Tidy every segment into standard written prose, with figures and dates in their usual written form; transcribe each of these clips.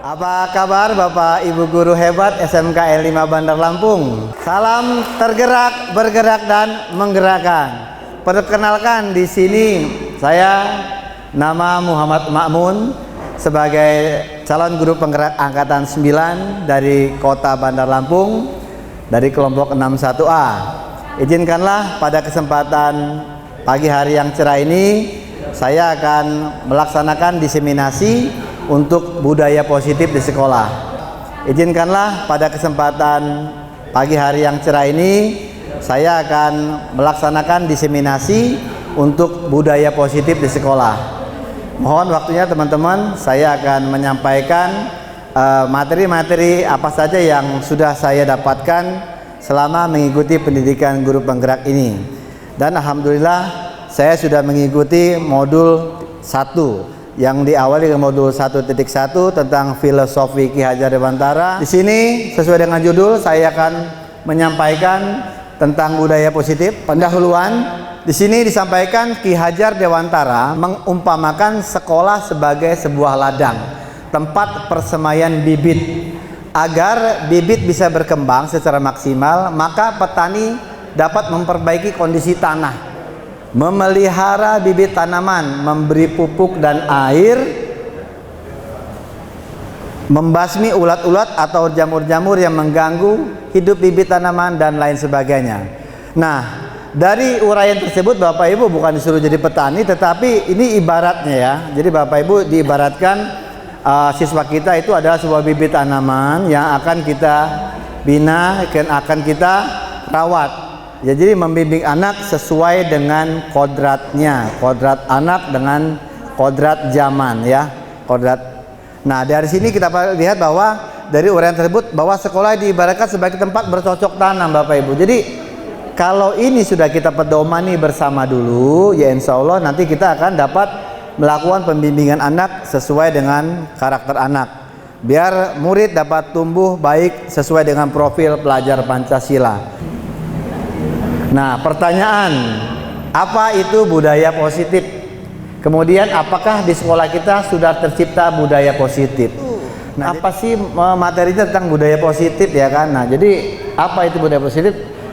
Apa kabar Bapak Ibu guru hebat SMK N5 Bandar Lampung? Salam tergerak, bergerak dan menggerakkan. Perkenalkan di sini saya nama Muhammad Ma'mun sebagai calon guru penggerak angkatan 9 dari Kota Bandar Lampung dari kelompok 61A. Izinkanlah pada kesempatan pagi hari yang cerah ini saya akan melaksanakan diseminasi untuk budaya positif di sekolah. Izinkanlah pada kesempatan pagi hari yang cerah ini saya akan melaksanakan diseminasi untuk budaya positif di sekolah. Mohon waktunya teman-teman, saya akan menyampaikan materi-materi apa saja yang sudah saya dapatkan selama mengikuti pendidikan guru penggerak ini. Dan alhamdulillah saya sudah mengikuti modul 1 yang diawali dengan modul 1.1 tentang filosofi Ki Hajar Dewantara. Di sini sesuai dengan judul saya akan menyampaikan tentang budaya positif. Pendahuluan di sini disampaikan Ki Hajar Dewantara mengumpamakan sekolah sebagai sebuah ladang, tempat persemaian bibit. Agar bibit bisa berkembang secara maksimal, maka petani dapat memperbaiki kondisi tanah, memelihara bibit tanaman, memberi pupuk dan air, membasmi ulat-ulat atau jamur-jamur yang mengganggu hidup bibit tanaman dan lain sebagainya. Nah, dari uraian tersebut Bapak Ibu bukan disuruh jadi petani, tetapi ini ibaratnya ya. Jadi Bapak Ibu diibaratkan siswa kita itu adalah sebuah bibit tanaman yang akan kita bina, akan kita rawat. Ya, jadi membimbing anak sesuai dengan kodratnya, kodrat anak dengan kodrat zaman ya, kodrat. Nah, dari sini kita lihat bahwa dari uraian tersebut bahwa sekolah diibaratkan sebagai tempat bercocok tanam Bapak Ibu. Jadi kalau ini sudah kita pedomani bersama dulu, ya insya Allah nanti kita akan dapat melakukan pembimbingan anak sesuai dengan karakter anak, biar murid dapat tumbuh baik sesuai dengan profil pelajar Pancasila. Nah, pertanyaan, apa itu budaya positif? Kemudian apakah di sekolah kita sudah tercipta budaya positif? Nah, apa sih materinya tentang budaya positif ya kan? Nah, jadi apa itu budaya positif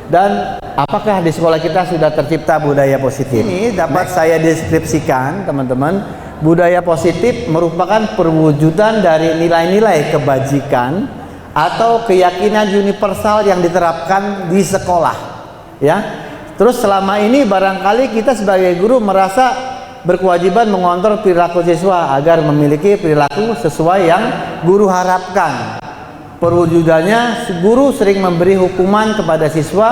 dan apakah di sekolah kita sudah tercipta budaya positif? Ini dapat saya deskripsikan teman-teman. Budaya positif merupakan perwujudan dari nilai-nilai kebajikan atau keyakinan universal yang diterapkan di sekolah. Ya, terus selama ini barangkali kita sebagai guru merasa berkewajiban mengontrol perilaku siswa agar memiliki perilaku sesuai yang guru harapkan. Perwujudannya, guru sering memberi hukuman kepada siswa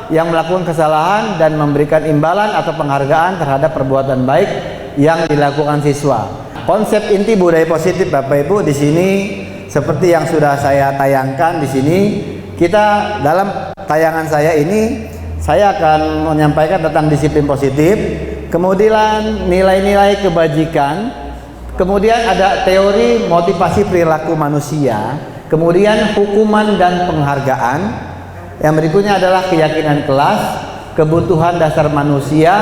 yang melakukan kesalahan dan memberikan imbalan atau penghargaan terhadap perbuatan baik yang dilakukan siswa. Konsep inti budaya positif Bapak Ibu di sini seperti yang sudah saya tayangkan di sini. Kita dalam tayangan saya ini saya akan menyampaikan tentang disiplin positif, kemudian nilai-nilai kebajikan, kemudian ada teori motivasi perilaku manusia, kemudian hukuman dan penghargaan. Yang berikutnya adalah keyakinan kelas, kebutuhan dasar manusia,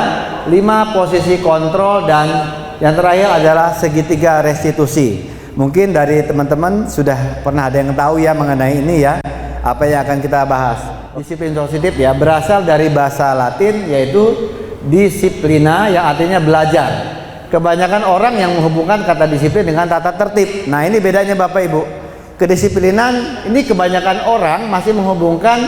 5 posisi kontrol, dan yang terakhir adalah segitiga restitusi. Mungkin dari teman-teman sudah pernah ada yang tahu ya mengenai ini ya, apa yang akan kita bahas. Disiplin positif ya berasal dari bahasa Latin yaitu disiplina yang artinya belajar. Kebanyakan orang yang menghubungkan kata disiplin dengan tata tertib. Nah, ini bedanya Bapak Ibu. Kedisiplinan ini kebanyakan orang masih menghubungkan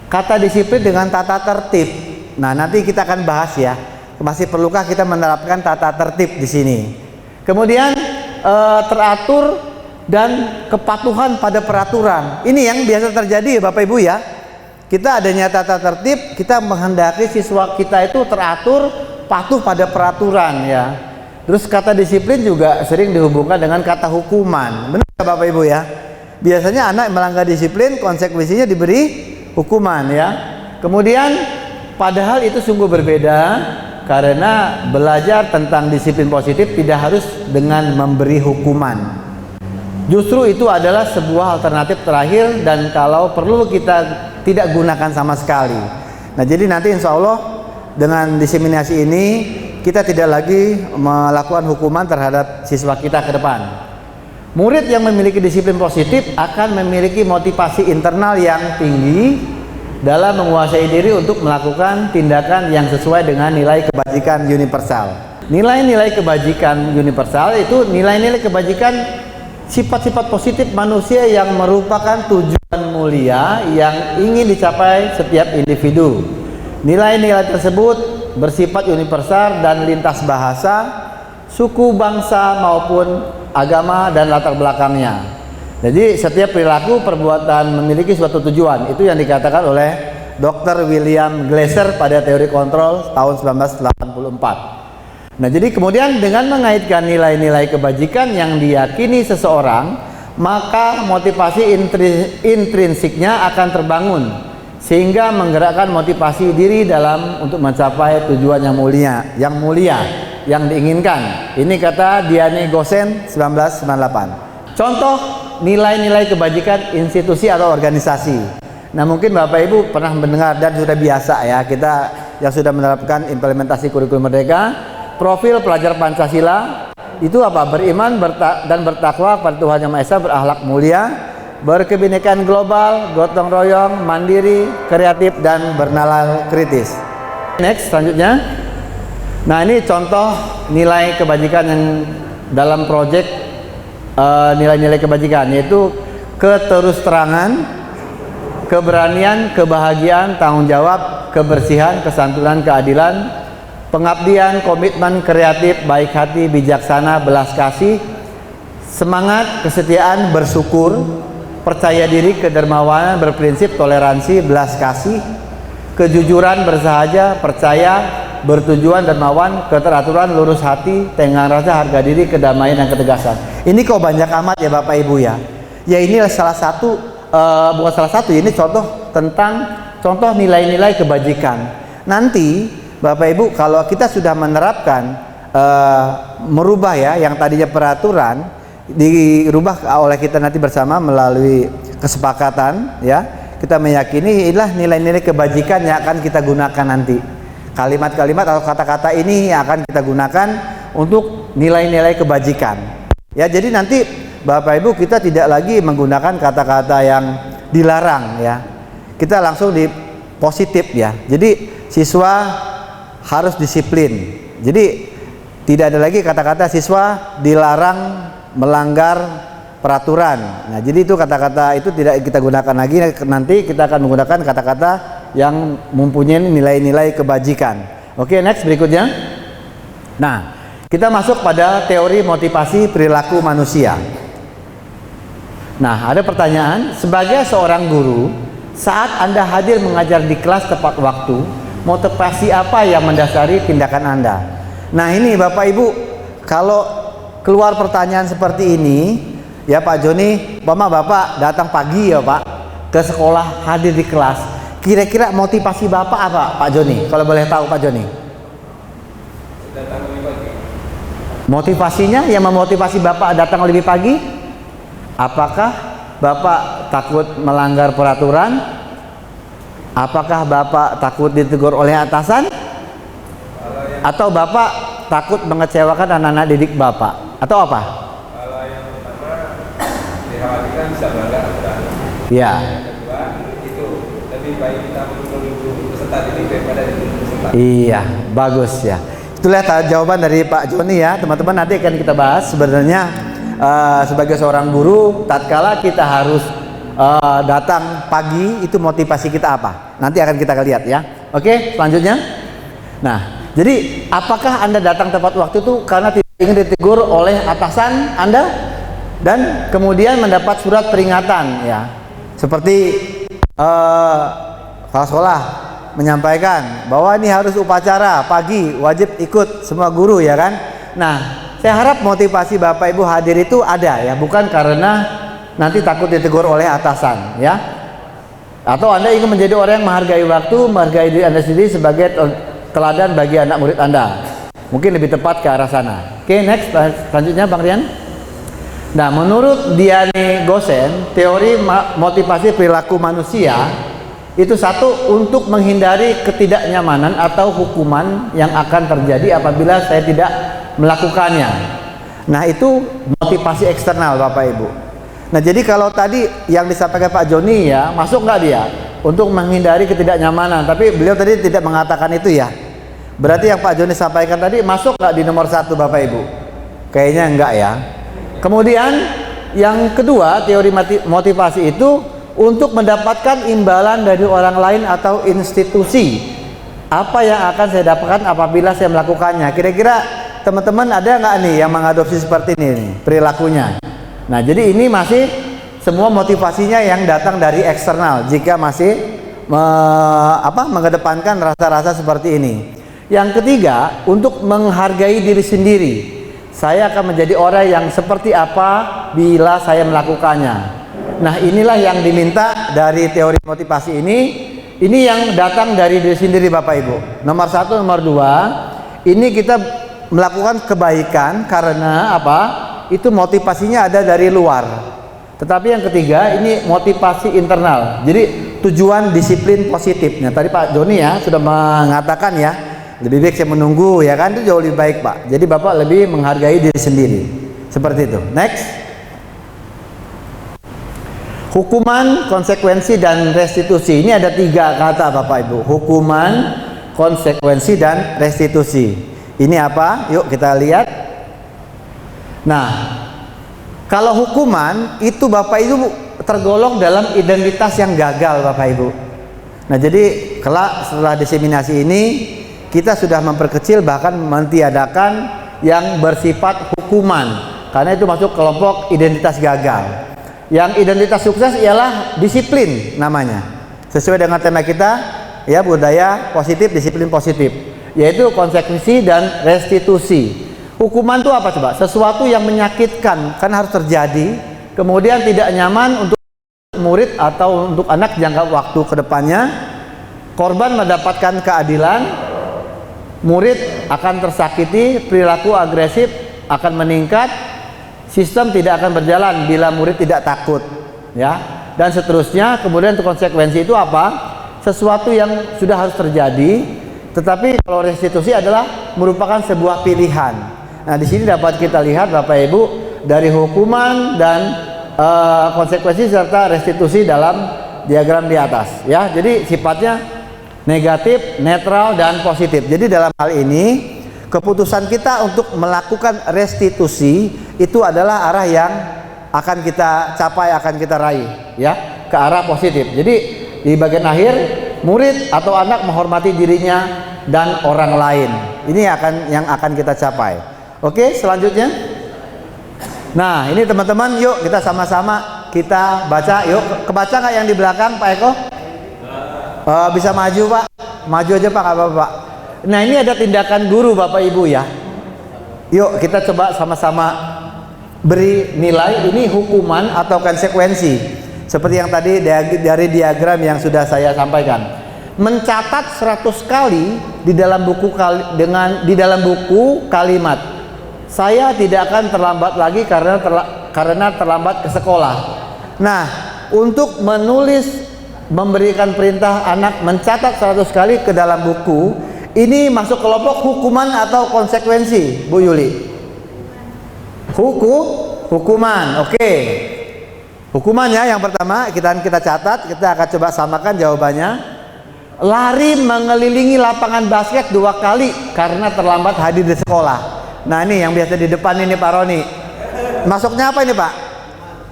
kata disiplin dengan tata tertib. Nah, nanti kita akan bahas ya. Masih perlukah kita menerapkan tata tertib di sini? Kemudian teratur dan kepatuhan pada peraturan. Ini yang biasa terjadi ya Bapak Ibu ya. Kita adanya tata tertib, kita menghendaki siswa kita itu teratur, patuh pada peraturan ya. Terus kata disiplin juga sering dihubungkan dengan kata hukuman. Benar Bapak Ibu ya? Biasanya anak melanggar disiplin, konsekuensinya diberi hukuman ya. Kemudian padahal itu sungguh berbeda, karena belajar tentang disiplin positif tidak harus dengan memberi hukuman. Justru itu adalah sebuah alternatif terakhir, dan kalau perlu kita tidak gunakan sama sekali. Nah, jadi nanti insya Allah dengan diseminasi ini kita tidak lagi melakukan hukuman terhadap siswa kita ke depan. Murid yang memiliki disiplin positif akan memiliki motivasi internal yang tinggi dalam menguasai diri untuk melakukan tindakan yang sesuai dengan nilai kebajikan universal. Nilai-nilai kebajikan universal itu nilai-nilai kebajikan sifat-sifat positif manusia yang merupakan tujuan mulia yang ingin dicapai setiap individu. Nilai-nilai tersebut bersifat universal dan lintas bahasa, suku, bangsa maupun agama dan latar belakangnya. Jadi setiap perilaku perbuatan memiliki suatu tujuan. Itu yang dikatakan oleh Dr. William Glasser pada teori kontrol tahun 1984. Nah, jadi kemudian dengan mengaitkan nilai-nilai kebajikan yang diyakini seseorang, maka motivasi intrinsiknya akan terbangun sehingga menggerakkan motivasi diri dalam untuk mencapai tujuan yang mulia yang diinginkan. Ini kata Diane Gosen 1998. Contoh nilai-nilai kebajikan institusi atau organisasi. Nah, mungkin Bapak Ibu pernah mendengar dan sudah biasa ya, kita yang sudah menerapkan implementasi kurikulum Merdeka, profil pelajar Pancasila itu apa? Beriman dan bertakwa pada Tuhan Yang Maha Esa, berakhlak mulia, berkebinekaan global, gotong royong, mandiri, kreatif, dan bernalar kritis. Next, selanjutnya. Nah, ini contoh nilai kebajikan yang dalam proyek nilai-nilai kebajikan, yaitu keterus-terangan, keberanian, kebahagiaan, tanggung jawab, kebersihan, kesantunan, keadilan, pengabdian, komitmen, kreatif, baik hati, bijaksana, belas kasih, semangat, kesetiaan, bersyukur, percaya diri, kedermawanan, berprinsip, toleransi, belas kasih, kejujuran, bersahaja, percaya, bertujuan, dermawan, keteraturan, lurus hati, tenggang rasa, harga diri, kedamaian, dan ketegasan. Ini kok banyak amat ya Bapak Ibu ya. Ya ini salah satu, bukan salah satu, ini contoh tentang contoh nilai-nilai kebajikan. Nanti Bapak Ibu kalau kita sudah menerapkan merubah ya yang tadinya peraturan dirubah oleh kita nanti bersama melalui kesepakatan ya, kita meyakini inilah nilai-nilai kebajikan yang akan kita gunakan nanti. Kalimat-kalimat atau kata-kata ini yang akan kita gunakan untuk nilai-nilai kebajikan. Ya, jadi nanti Bapak Ibu kita tidak lagi menggunakan kata-kata yang dilarang ya. Kita langsung di positif ya. Jadi siswa harus disiplin. Jadi tidak ada lagi kata-kata siswa dilarang melanggar peraturan. Nah, jadi itu kata-kata itu tidak kita gunakan lagi. Nanti kita akan menggunakan kata-kata yang mempunyai nilai-nilai kebajikan. Oke, next berikutnya. Nah, kita masuk pada teori motivasi perilaku manusia. Nah, ada pertanyaan, sebagai seorang guru, saat Anda hadir mengajar di kelas tepat waktu, motivasi apa yang mendasari tindakan Anda? Nah, ini Bapak Ibu, kalau keluar pertanyaan seperti ini, ya Pak Joni, Bapak datang pagi ya Pak, ke sekolah hadir di kelas. Kira-kira motivasi Bapak apa Pak Joni? Kalau boleh tahu Pak Joni. Datang lebih pagi. Motivasinya yang memotivasi Bapak datang lebih pagi? Apakah Bapak takut melanggar peraturan? Apakah Bapak takut ditegur oleh atasan? Atau Bapak takut mengecewakan anak-anak didik Bapak? Atau apa? Kalau yang pertama dikhawatirkan bisa melanggar aturan. Ya. Yang kedua itu lebih baik kita menunggu peserta didik daripada ditunggu peserta. Iya, bagus ya. Itulah jawaban dari Pak Joni ya, teman-teman. Nanti akan kita bahas sebenarnya sebagai seorang guru, tatkala kita harus datang pagi, itu motivasi kita apa? Nanti akan kita lihat ya. Oke, selanjutnya. Nah, jadi apakah Anda datang tepat waktu itu karena tidak ingin ditegur oleh atasan Anda dan kemudian mendapat surat peringatan ya? Seperti kepala sekolah menyampaikan bahwa ini harus upacara pagi, wajib ikut semua guru ya kan. Nah, saya harap motivasi Bapak Ibu hadir itu ada ya, bukan karena nanti takut ditegur oleh atasan ya, atau Anda ingin menjadi orang yang menghargai waktu, menghargai diri Anda sendiri sebagai teladan bagi anak murid Anda. Mungkin lebih tepat ke arah sana. Oke, next, selanjutnya Bang Rian. Nah, menurut Diane Gosen, teori motivasi perilaku manusia itu satu, untuk menghindari ketidaknyamanan atau hukuman yang akan terjadi apabila saya tidak melakukannya. Nah, itu motivasi eksternal Bapak Ibu. Nah, jadi kalau tadi yang disampaikan Pak Joni ya, masuk nggak dia untuk menghindari ketidaknyamanan? Tapi beliau tadi tidak mengatakan itu ya. Berarti yang Pak Joni sampaikan tadi masuk nggak di nomor 1 Bapak Ibu? Kayaknya enggak ya. Kemudian yang kedua, teori motivasi itu untuk mendapatkan imbalan dari orang lain atau institusi. Apa yang akan saya dapatkan apabila saya melakukannya? Kira-kira teman-teman ada nggak nih yang mengadopsi seperti ini nih, perilakunya? Nah, jadi ini masih semua motivasinya yang datang dari eksternal jika masih mengedepankan rasa-rasa seperti ini. Yang ketiga, untuk menghargai diri sendiri. Saya akan menjadi orang yang seperti apa bila saya melakukannya. Nah, inilah yang diminta dari teori motivasi ini. Ini yang datang dari diri sendiri Bapak Ibu. Nomor 1, nomor 2, ini kita melakukan kebaikan karena apa? Itu motivasinya ada dari luar. Tetapi yang ketiga, ini motivasi internal. Jadi tujuan disiplin positifnya. Tadi Pak Joni ya sudah mengatakan ya, lebih baik saya menunggu ya kan, itu jauh lebih baik Pak. Jadi Bapak lebih menghargai diri sendiri. Seperti itu. Next. Hukuman, konsekuensi, dan restitusi. Ini ada 3 kata Bapak Ibu. Hukuman, konsekuensi, dan restitusi. Ini apa? Yuk kita lihat. Nah, kalau hukuman itu Bapak Ibu tergolong dalam identitas yang gagal Bapak Ibu. Nah, jadi kelak setelah diseminasi ini kita sudah memperkecil bahkan mentiadakan yang bersifat hukuman, karena itu masuk kelompok identitas gagal. Yang identitas sukses ialah disiplin namanya, sesuai dengan tema kita ya, budaya positif, disiplin positif, yaitu konsekuensi dan restitusi. Hukuman itu apa coba? Sesuatu yang menyakitkan kan harus terjadi, kemudian tidak nyaman untuk murid atau untuk anak jangka waktu kedepannya. Korban mendapatkan keadilan, murid akan tersakiti, perilaku agresif akan meningkat, sistem tidak akan berjalan bila murid tidak takut, ya, dan seterusnya. Kemudian untuk konsekuensi itu apa? Sesuatu yang sudah harus terjadi, tetapi kalau restitusi adalah merupakan sebuah pilihan. Nah, di sini dapat kita lihat Bapak Ibu dari hukuman dan konsekuensi serta restitusi dalam diagram di atas, ya. Jadi sifatnya negatif, netral, dan positif. Jadi dalam hal ini keputusan kita untuk melakukan restitusi itu adalah arah yang akan kita capai, akan kita raih, ya, ke arah positif. Jadi di bagian akhir murid atau anak menghormati dirinya dan orang lain. Ini yang akan kita capai. Oke, selanjutnya. Nah, ini teman-teman, yuk kita sama-sama kita baca. Yuk, kebaca nggak yang di belakang Pak Eko? Bisa maju Pak, maju aja Pak, nggak apa-apa Pak. Nah, ini ada tindakan guru Bapak Ibu ya. Yuk kita coba sama-sama beri nilai ini hukuman atau konsekuensi. Seperti yang tadi dari diagram yang sudah saya sampaikan. Mencatat 100 kali di dalam buku kalimat, saya tidak akan terlambat lagi karena terlambat ke sekolah. Nah, untuk memberikan perintah anak mencatat 100 kali ke dalam buku, ini masuk kelompok hukuman atau konsekuensi, Bu Yuli? Hukuman. Oke. Hukumannya yang pertama kita catat, kita akan coba samakan jawabannya. Lari mengelilingi lapangan basket 2 kali karena terlambat hadir di sekolah. Nah, ini yang biasa di depan ini Pak Roni. Masuknya apa ini Pak?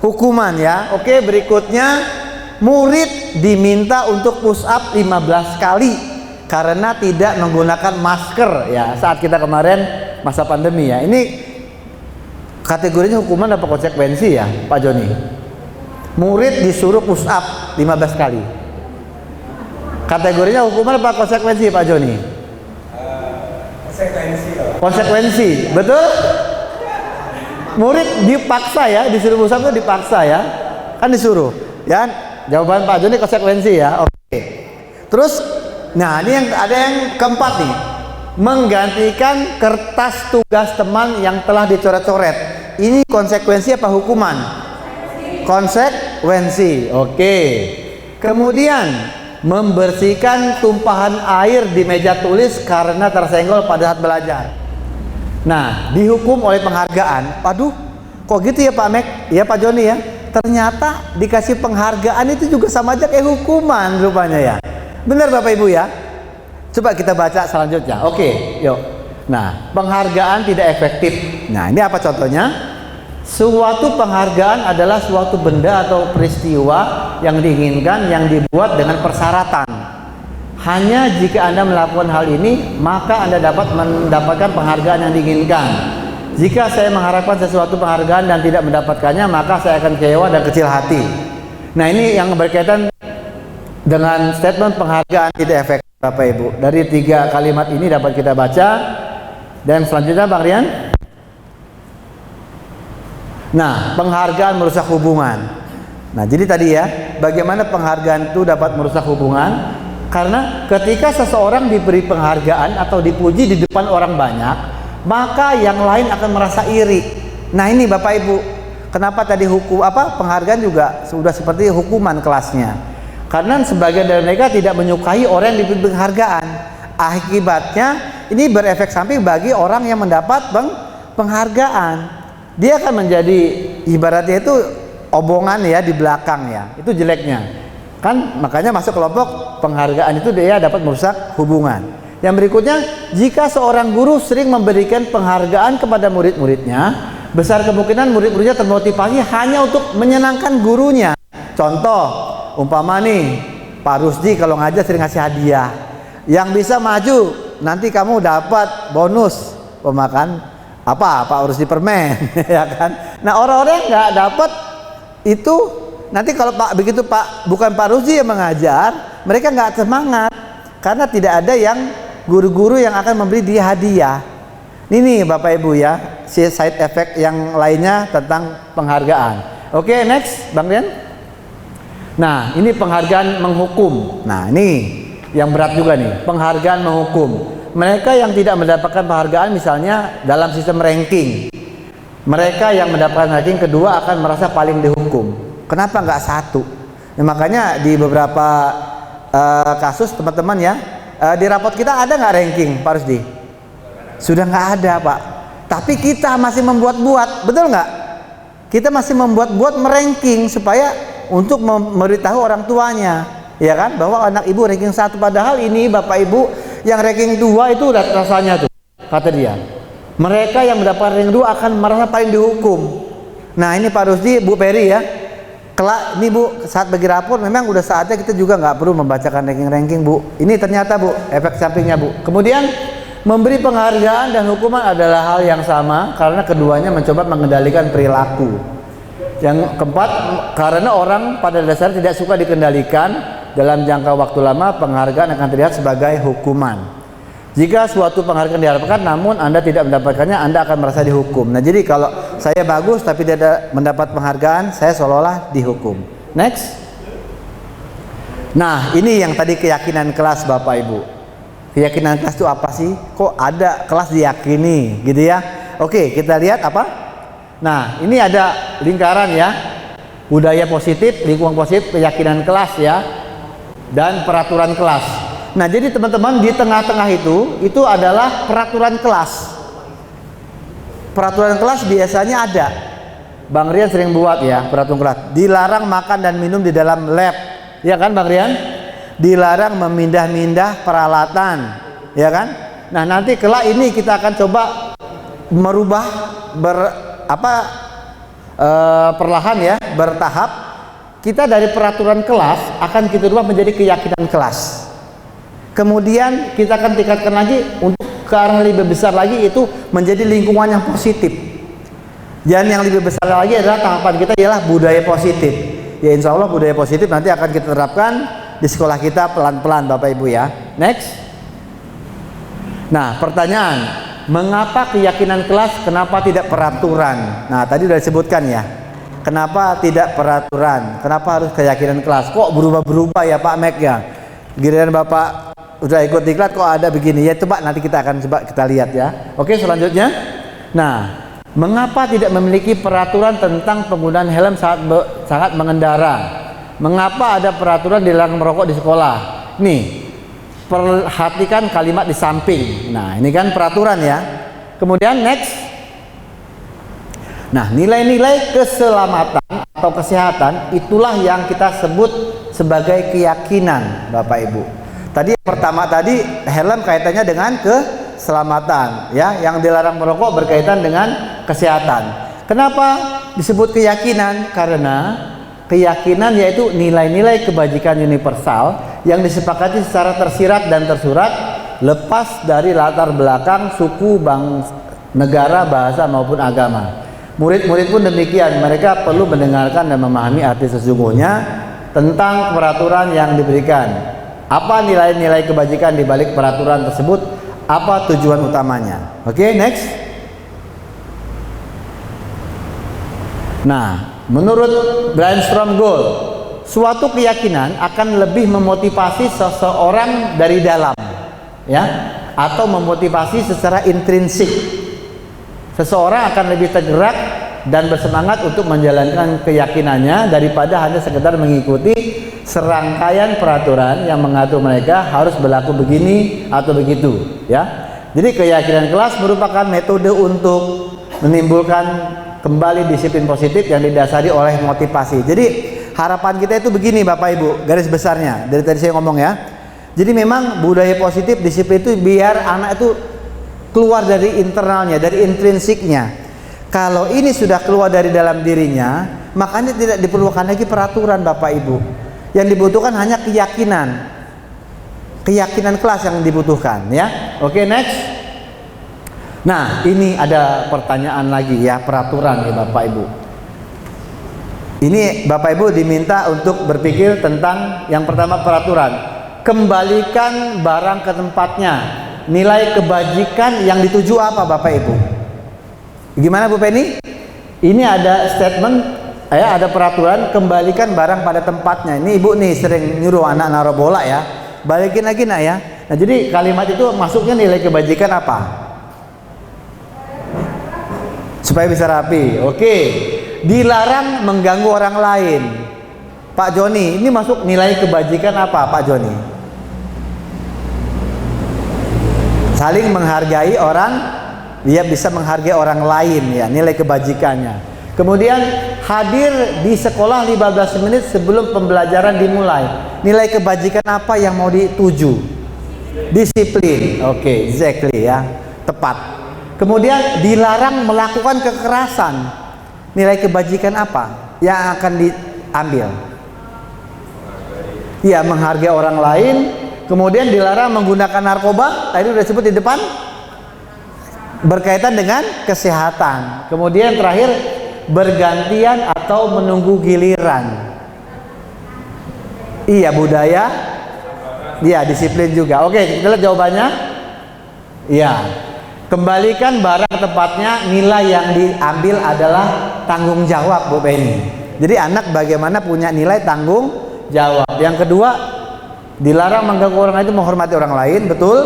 Hukuman ya. Oke, berikutnya murid diminta untuk push up 15 kali karena tidak menggunakan masker ya saat kita kemarin masa pandemi ya. Ini kategorinya hukuman apa konsekuensi ya Pak Joni? Murid disuruh push up 15 kali. Kategorinya hukuman apa konsekuensi Pak Joni? Konsekuensi, betul? Murid dipaksa ya, disuruh push up itu dipaksa ya, kan disuruh ya. Jawaban Pak Joni konsekuensi ya. Oke. Terus, nah ini ada yang keempat nih, menggantikan kertas tugas teman yang telah dicoret-coret. Ini konsekuensi apa hukuman? Konsekuensi. Oke. Kemudian membersihkan tumpahan air di meja tulis karena tersenggol pada saat belajar. Nah, dihukum oleh penghargaan. Waduh, kok gitu ya Pak Mek? Iya Pak Joni ya. Ternyata dikasih penghargaan itu juga sama aja kayak hukuman rupanya ya. Benar Bapak Ibu ya? Coba kita baca selanjutnya. Oke, yuk. Nah, penghargaan tidak efektif. Nah, ini apa contohnya? Suatu penghargaan adalah suatu benda atau peristiwa yang diinginkan yang dibuat dengan persyaratan. Hanya jika Anda melakukan hal ini, maka Anda dapat mendapatkan penghargaan yang diinginkan. Jika saya mengharapkan sesuatu penghargaan dan tidak mendapatkannya, maka saya akan kecewa dan kecil hati. Nah, ini yang berkaitan dengan statement penghargaan tidak efektif Bapak Ibu. Dari 3 kalimat ini dapat kita baca. Dan selanjutnya Bang Rian. Nah, penghargaan merusak hubungan. Nah, jadi tadi ya, bagaimana penghargaan itu dapat merusak hubungan? Karena ketika seseorang diberi penghargaan atau dipuji di depan orang banyak, maka yang lain akan merasa iri. Nah, ini Bapak Ibu, kenapa tadi penghargaan juga sudah seperti hukuman kelasnya. Karena sebagian dari mereka tidak menyukai orang yang diberi penghargaan. Akibatnya ini berefek samping bagi orang yang mendapat penghargaan. Dia akan menjadi ibaratnya itu obongan ya di belakang ya. Itu jeleknya. Kan makanya masuk kelompok penghargaan itu dia dapat merusak hubungan. Yang berikutnya, jika seorang guru sering memberikan penghargaan kepada murid-muridnya, besar kemungkinan murid-muridnya termotivasi hanya untuk menyenangkan gurunya. Contoh, umpama nih, Pak Rusdi kalau ngajar sering ngasih hadiah. Yang bisa maju, nanti kamu dapat bonus pemakan Pak Rusdi permen, ya kan? Nah, orang-orang yang nggak dapat itu nanti kalau begitu bukan Pak Rusdi yang mengajar, mereka nggak semangat karena tidak ada yang guru-guru yang akan memberi dia hadiah. Ini Bapak Ibu ya, side effect yang lainnya tentang penghargaan. Oke, next Bang Rian. Nah, ini penghargaan menghukum. Nah, ini yang berat juga nih, penghargaan menghukum. Mereka yang tidak mendapatkan penghargaan misalnya dalam sistem ranking, mereka yang mendapatkan ranking kedua akan merasa paling dihukum. Kenapa nggak satu? Nah, makanya di beberapa kasus teman-teman ya, di rapot kita ada nggak ranking Pak Rusdi? Sudah nggak ada Pak. Tapi kita masih membuat-buat, betul nggak? Kita masih membuat-buat meranking supaya untuk memberitahu orang tuanya, ya kan, bahwa anak ibu ranking 1. Padahal ini Bapak Ibu yang ranking 2 itu udah rasanya tuh, kata dia. Mereka yang mendapat ranking 2 akan merasa paling dihukum. Nah, ini Pak Rusdi, Bu Peri ya. Kelak ini Bu, saat bagi rapor memang udah saatnya kita juga nggak perlu membacakan ranking-ranking Bu. Ini ternyata Bu, efek sampingnya Bu. Kemudian memberi penghargaan dan hukuman adalah hal yang sama karena keduanya mencoba mengendalikan perilaku. Yang keempat, karena orang pada dasarnya tidak suka dikendalikan, dalam jangka waktu lama penghargaan akan terlihat sebagai hukuman. Jika suatu penghargaan diharapkan namun Anda tidak mendapatkannya, Anda akan merasa dihukum. Nah, jadi kalau saya bagus tapi tidak mendapat penghargaan, saya seolah-olah dihukum. Next. Nah, ini yang tadi keyakinan kelas Bapak Ibu. Keyakinan kelas itu apa sih? Kok ada kelas diyakini gitu ya? Oke, kita lihat apa? Nah, ini ada lingkaran ya. Budaya positif, lingkungan positif, keyakinan kelas ya, dan peraturan kelas. Nah, jadi teman-teman di tengah-tengah itu adalah peraturan kelas. Peraturan kelas biasanya ada. Bang Rian sering buat ya peraturan kelas. Dilarang makan dan minum di dalam lab. Ya kan Bang Rian? Dilarang memindah-mindah peralatan. Ya kan? Nah, nanti kelak ini kita akan coba merubah perlahan ya, bertahap. Kita dari peraturan kelas akan kita rubah menjadi keyakinan kelas. Kemudian kita akan tingkatkan lagi untuk ke arah lebih besar lagi, itu menjadi lingkungan yang positif. Dan yang lebih besar lagi adalah tahapan kita ialah budaya positif. Ya, insya Allah budaya positif nanti akan kita terapkan di sekolah kita pelan-pelan Bapak Ibu ya. Next. Nah, pertanyaan, mengapa keyakinan kelas, kenapa tidak peraturan? Nah, tadi sudah disebutkan ya. Kenapa tidak peraturan? Kenapa harus keyakinan kelas? Kok berubah-berubah ya Pak Mek ya? Giliran Bapak udah ikut diklat kok ada begini ya. Coba nanti kita akan kita lihat ya. Oke, selanjutnya. Nah, mengapa tidak memiliki peraturan tentang penggunaan helm saat mengendara? Mengapa ada peraturan dilarang merokok di sekolah? Nih, perhatikan kalimat di samping. Nah, ini kan peraturan ya. Kemudian next. Nah, nilai-nilai keselamatan atau kesehatan itulah yang kita sebut sebagai keyakinan, Bapak Ibu. Tadi yang pertama tadi helm kaitannya dengan keselamatan, ya. Yang dilarang merokok berkaitan dengan kesehatan. Kenapa disebut keyakinan? Karena keyakinan yaitu nilai-nilai kebajikan universal yang disepakati secara tersirat dan tersurat, lepas dari latar belakang suku, bangsa, negara, bahasa maupun agama. Murid-murid pun demikian, mereka perlu mendengarkan dan memahami arti sesungguhnya tentang peraturan yang diberikan. Apa nilai-nilai kebajikan di balik peraturan tersebut? Apa tujuan utamanya? Oke, next. Nah, menurut Brainstorm Goal, suatu keyakinan akan lebih memotivasi seseorang dari dalam, ya, atau memotivasi secara intrinsik. Seseorang akan lebih tergerak dan bersemangat untuk menjalankan keyakinannya daripada hanya sekedar mengikuti serangkaian peraturan yang mengatur mereka harus berlaku begini atau begitu, ya. Jadi keyakinan kelas merupakan metode untuk menimbulkan kembali disiplin positif yang didasari oleh motivasi. Jadi harapan kita itu begini Bapak Ibu, garis besarnya dari tadi saya ngomong, ya. Jadi memang budaya positif disiplin itu biar anak itu keluar dari internalnya, dari intrinsiknya. Kalau ini sudah keluar dari dalam dirinya, makanya tidak diperlukan lagi peraturan Bapak Ibu. Yang dibutuhkan hanya keyakinan. Keyakinan kelas yang dibutuhkan, ya. Oke, next. Nah, ini ada pertanyaan lagi, ya, peraturan, ya Bapak Ibu. Ini Bapak Ibu diminta untuk berpikir tentang yang pertama peraturan. Kembalikan barang ke tempatnya. Nilai kebajikan yang dituju apa Bapak Ibu? Gimana Bu Penny? Ini ada statement, ya, ada peraturan kembalikan barang pada tempatnya. Ini Ibu nih sering nyuruh anak naruh bola, ya. Balikin lagi nak, ya. Nah, jadi kalimat itu masuknya nilai kebajikan apa? Supaya bisa rapi. Oke. Dilarang mengganggu orang lain. Pak Joni, ini masuk nilai kebajikan apa Pak Joni? Saling menghargai orang, dia bisa menghargai orang lain, ya, nilai kebajikannya. Kemudian hadir di sekolah 15 menit sebelum pembelajaran dimulai. Nilai kebajikan apa yang mau dituju? Disiplin. Oke, exactly, ya. Tepat. Kemudian dilarang melakukan kekerasan. Nilai kebajikan apa yang akan diambil? Ya, menghargai orang lain. Kemudian dilarang menggunakan narkoba, tadi sudah disebut di depan, berkaitan dengan kesehatan. Kemudian terakhir bergantian atau menunggu giliran. Iya, budaya. Iya, disiplin juga. Oke, kita lihat jawabannya. Iya. Kembalikan barang tempatnya, nilai yang diambil adalah tanggung jawab Bu Penny. Jadi anak bagaimana punya nilai tanggung jawab. Yang kedua, dilarang mengganggu orang lain itu menghormati orang lain, betul.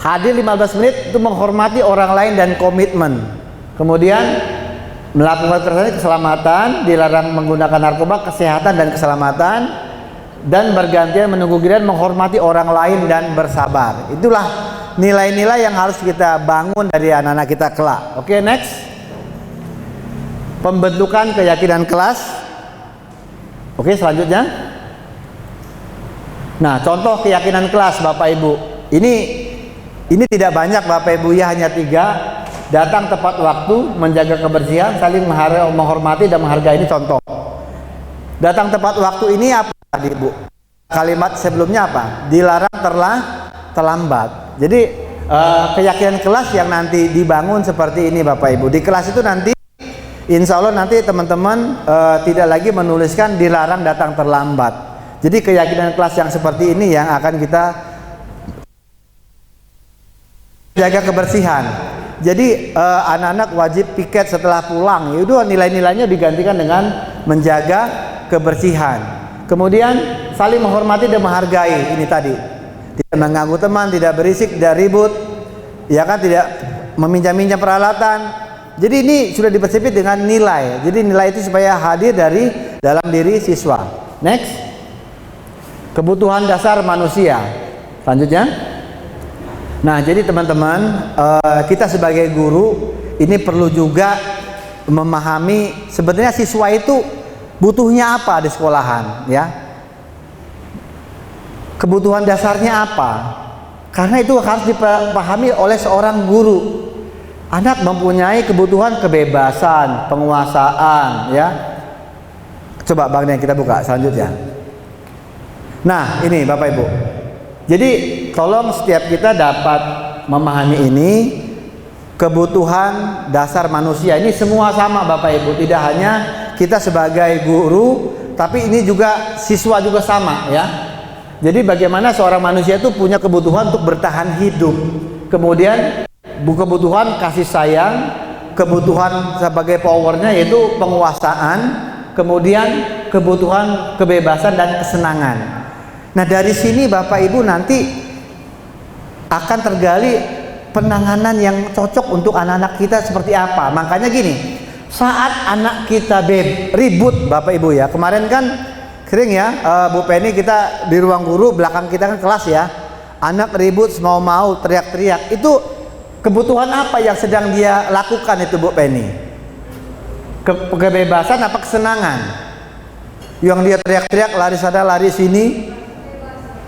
Hadir 15 menit itu menghormati orang lain dan komitmen. Kemudian melakukan keselamatan, dilarang menggunakan narkoba, kesehatan dan keselamatan, dan bergantian menunggu giliran menghormati orang lain dan bersabar. Itulah nilai-nilai yang harus kita bangun dari anak-anak kita kelak. Oke, next. Pembentukan keyakinan kelas. Oke, selanjutnya. Nah, contoh keyakinan kelas Bapak Ibu. Ini tidak banyak Bapak Ibu, ya, hanya 3. Datang tepat waktu, menjaga kebersihan, saling menghormati dan menghargai. Ini contoh. Datang tepat waktu ini apa tadi Bu? Kalimat sebelumnya apa? Dilarang terlambat. Jadi keyakinan kelas yang nanti dibangun seperti ini Bapak Ibu. Di kelas itu nanti insya Allah nanti teman-teman tidak lagi menuliskan dilarang datang terlambat. Jadi keyakinan kelas yang seperti ini yang akan kita jaga kebersihan. Jadi anak-anak wajib piket setelah pulang. Itu nilai-nilainya digantikan dengan menjaga kebersihan. Kemudian saling menghormati dan menghargai. Ini tadi. Tidak mengganggu teman, tidak berisik, tidak ribut. Ya kan, tidak meminjam-minjam peralatan. Jadi ini sudah dipersepit dengan nilai. Jadi nilai itu supaya hadir dari dalam diri siswa. Next. Kebutuhan dasar manusia. Selanjutnya. Nah, jadi teman-teman, kita sebagai guru ini perlu juga memahami sebenarnya siswa itu butuhnya apa di sekolahan, ya. Kebutuhan dasarnya apa? Karena itu harus dipahami oleh seorang guru. Anak mempunyai kebutuhan kebebasan, penguasaan, ya. Coba Bang Nen kita buka selanjutnya. Nah, ini Bapak Ibu. Jadi tolong setiap kita dapat memahami ini, kebutuhan dasar manusia ini semua sama Bapak Ibu. Tidak hanya kita sebagai guru, tapi ini juga siswa juga sama, ya. Jadi bagaimana seorang manusia itu punya kebutuhan untuk bertahan hidup. Kemudian kebutuhan kasih sayang, kebutuhan sebagai powernya yaitu penguasaan, kemudian kebutuhan kebebasan dan kesenangan. Nah, dari sini Bapak Ibu nanti akan tergali penanganan yang cocok untuk anak-anak kita seperti apa. Makanya gini, saat anak kita ribut Bapak Ibu ya, kemarin kan sering ya Bu Penny, kita di ruang guru, belakang kita kan kelas ya, anak ribut mau teriak-teriak, itu kebutuhan apa yang sedang dia lakukan itu Bu Penny? Kebebasan apa kesenangan? Yang dia teriak-teriak, lari sana lari sini.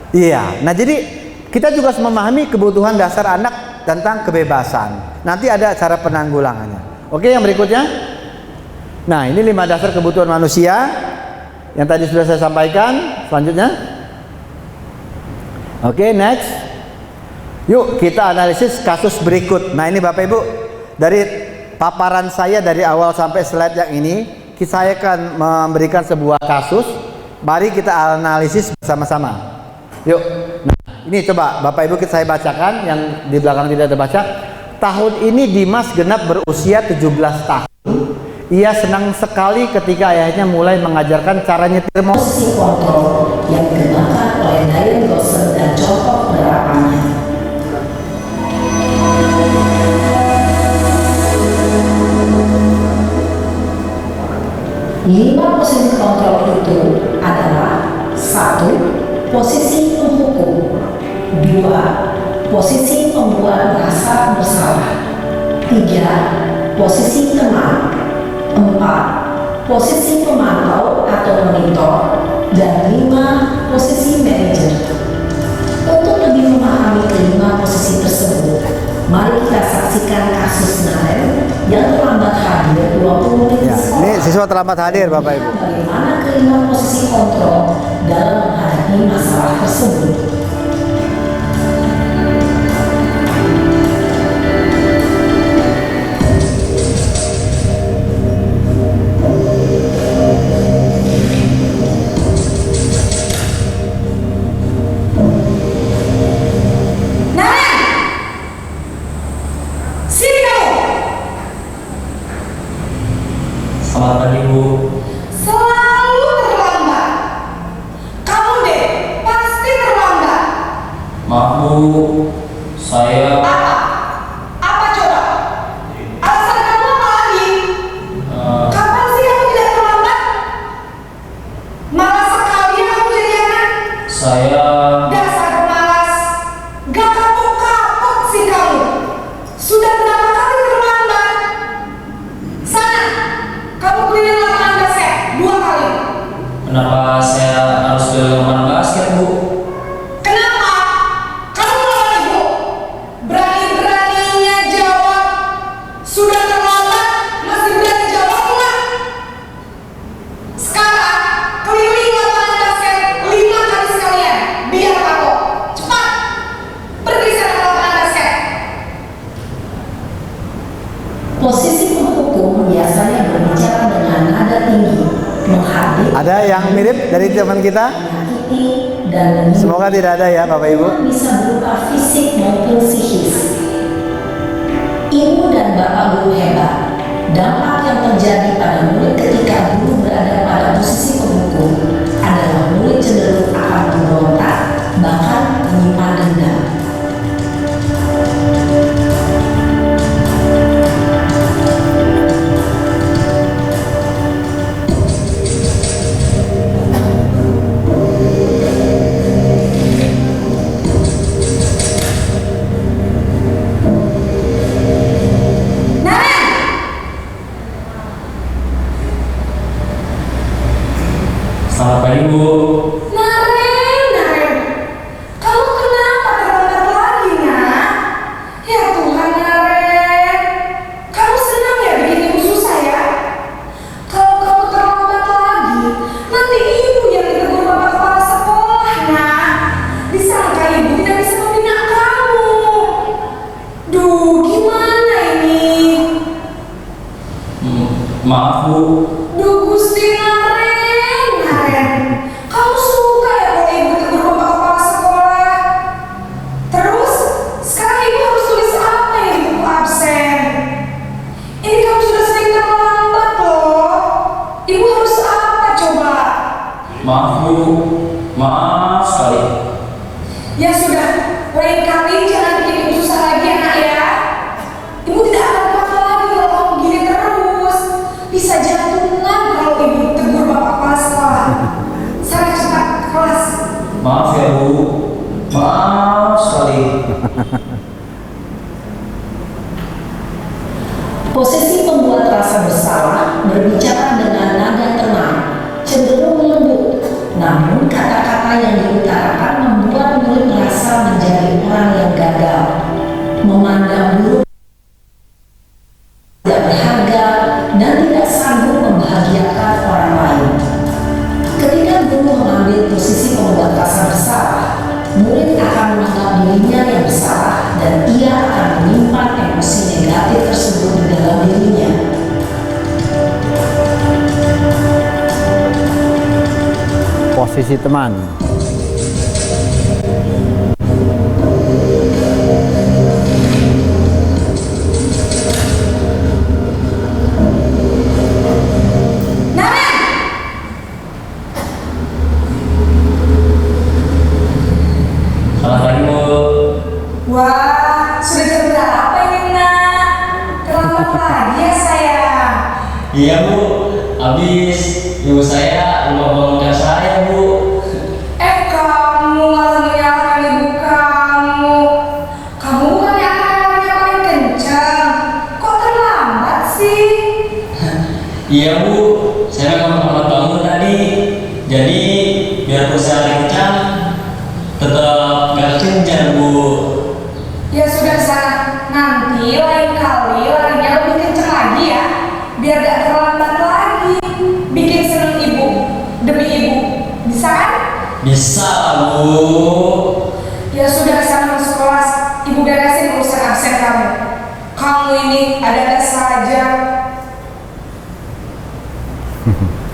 Iya, nah jadi kita juga harus memahami kebutuhan dasar anak tentang kebebasan. Nanti ada cara penanggulangannya. Oke, yang berikutnya. Nah, ini 5 dasar kebutuhan manusia yang tadi sudah saya sampaikan. Selanjutnya. Oke, next. Yuk kita analisis kasus berikut. Nah, ini Bapak Ibu, dari paparan saya dari awal sampai slide yang ini, saya akan memberikan sebuah kasus. Mari kita analisis bersama-sama. Yuk. Nah, ini coba Bapak Ibu saya bacakan, yang di belakang tidak terbaca. Tahun ini Dimas genap berusia 17 tahun. Ia senang sekali ketika ayahnya mulai mengajarkan cara nyetir mobil. Posisi kontrol yang digunakan oleh Diane Dawson dan contoh penerapannya. Lima posisi kontrol itu adalah: 1. Posisi penghukum, 2. Posisi pembuat merasa bersalah, 3. Posisi teman, 4. Posisi pemantau atau monitor, dan 5. Posisi manajer. Untuk lebih memahami kelima posisi tersebut, mari kita saksikan kasus Naren yang terlambat hadir 20 menit Ya, ini siswa terlambat hadir Bapak Ibu. Bagaimana kelima posisi kontrol dalam menghadapi masalah tersebut. Selamat pagi Bu. Selalu terlambat. Kamu deh pasti terlambat. Maaf Bu, saya Apa? Apa coba? Alasan kamu apa lagi? Kapan sih kamu tidak terlambat? Malas sekali kamu jadi anak. saya Dasar pemalas. Gak kapok-kapok sih kamu. Sudah berapa kali terlambat? Sana, kamu keliling lapangan basket 2 kali. kenapa saya harus ke lapangan basket Bu? Kenapa? Kamu lawan ibu. Berani-beraninya jawab. Sudah terlambat, masih berani jawab nggak? Sekarang keliling lapangan basket 5 kali sekalian. Biar kapok. Cepat. Pergi sana ke lapangan basket. Posisi penghukum biasanya berbicara dengan nada tinggi, menghardik, Ada yang mirip dari teman kita? menyakiti, dan menyinggung. Semoga tidak ada ya Bapak Ibu. Bisa berupa fisik maupun psikis. Ibu dan bapak guru hebat. Dampak yang terjadi pada murid ketika guru berada pada posisi penghukum adalah murid cenderung akan memberontak, bahkan menyimpan dendam. sudah, lain kali jangan bikin ibu susah lagi anak ya. Ibu tidak akan apa-apa lagi kalau kamu gini terus. Bisa jantungan kalau ibu tegur bapak kepala sekolah. Sana cepat ke kelas. Maaf ya Bu, maaf sekali. Posisi pembuat rasa bersalah berbicara dengan nada tenang, cenderung lembut, namun kata-kata yang diutarakan membuat murid merasa menjadi orang yang gagal, memandang buruk, tidak berharga, dan tidak sanggup membahagiakan orang lain. Ketika guru mengambil posisi pembuat rasa bersalah, murid akan menganggap dirinya yang bersalah dan ia akan menyimpan emosi negatif tersebut di dalam dirinya. Posisi teman. Selamat pagi Bu. Wah, sudah jam berapa ini nak? Terlambat lagi ya sayang. Iya Bu, habis ibu saya lupa bangunkan saya Bu. Kamu malah menyalahkan ibu kamu. Kamu bukan yang paling kencang. Kok terlambat sih? Iya Bu, saya memang terlambat bangun tadi. Jadi biarpun saya lagi kencang, tetap gak kencang Bu. Ya sudah sana. Nanti lain kali larinya lebih kencang lagi ya. Biar gak terlambat lagi. Bikin seneng ibu demi ibu. Bisa kan? Bisa lah Bu. Ya sudah sana masuk kelas. Ibu beresin urusan absen kamu. Kamu ini ada-ada saja.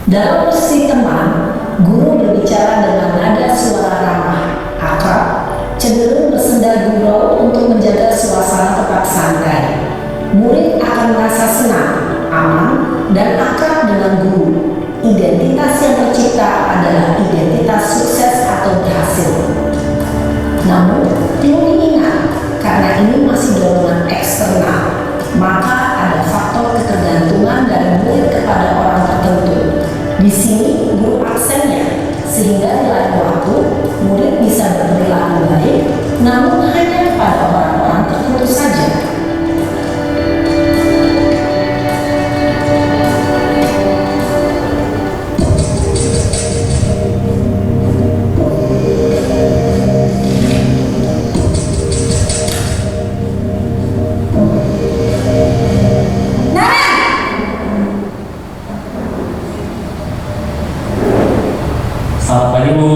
Dalam posisi teman, guru berbicara dengan nada suara ramah, akrab, cenderung bersenda gurau untuk menjaga suasana tetap santai. Murid akan merasa senang, aman, dan akrab dengan guru. Identitas yang tercipta adalah identitas sukses atau berhasil. Namun, perlu diingat, karena ini masih dorongan eksternal, maka ada faktor ketergantungan dari murid kepada orang tertentu. Di sini guru absennya, sehingga di lain waktu murid bisa berperilaku baik, namun hanya kepada orang-orang tertentu saja. Selamat pagi Bu.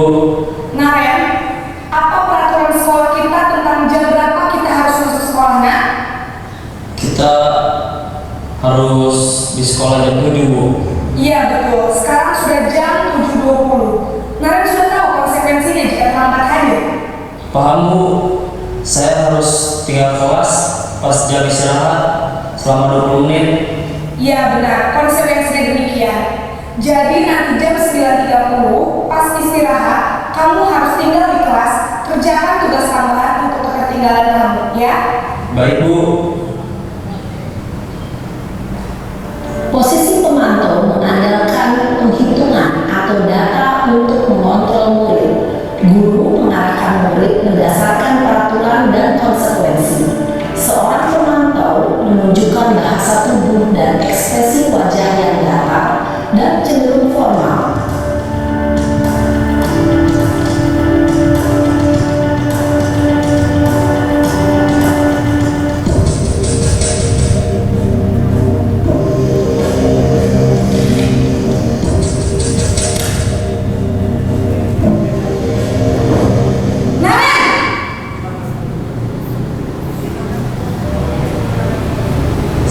Nah Ren, apa peraturan sekolah kita tentang jam berapa kita harus masuk sekolah nak? Kita harus di sekolah jam 7 Bu. Iya betul, sekarang sudah jam 7.20. Nah Ren sudah tahu konsekuensinya jika terlambat hadir. Paham Bu. Saya harus tinggal kelas pas jam istirahat selama 20 menit. Iya benar, konsekuensinya demikian. Jadi nanti jam 9.30 pas istirahat, kamu harus tinggal di kelas, kerjakan tugas tambahan untuk ketertinggalan kamu, ya? Baik Bu. Posisi pemantau mengandalkan penghitungan atau data untuk mengontrol murid. Guru mengarahkan murid berdasarkan peraturan dan konsekuensi. Seorang pemantau menunjukkan bahasa tubuh dan ekspresi wajah yang datar dan cenderung formal.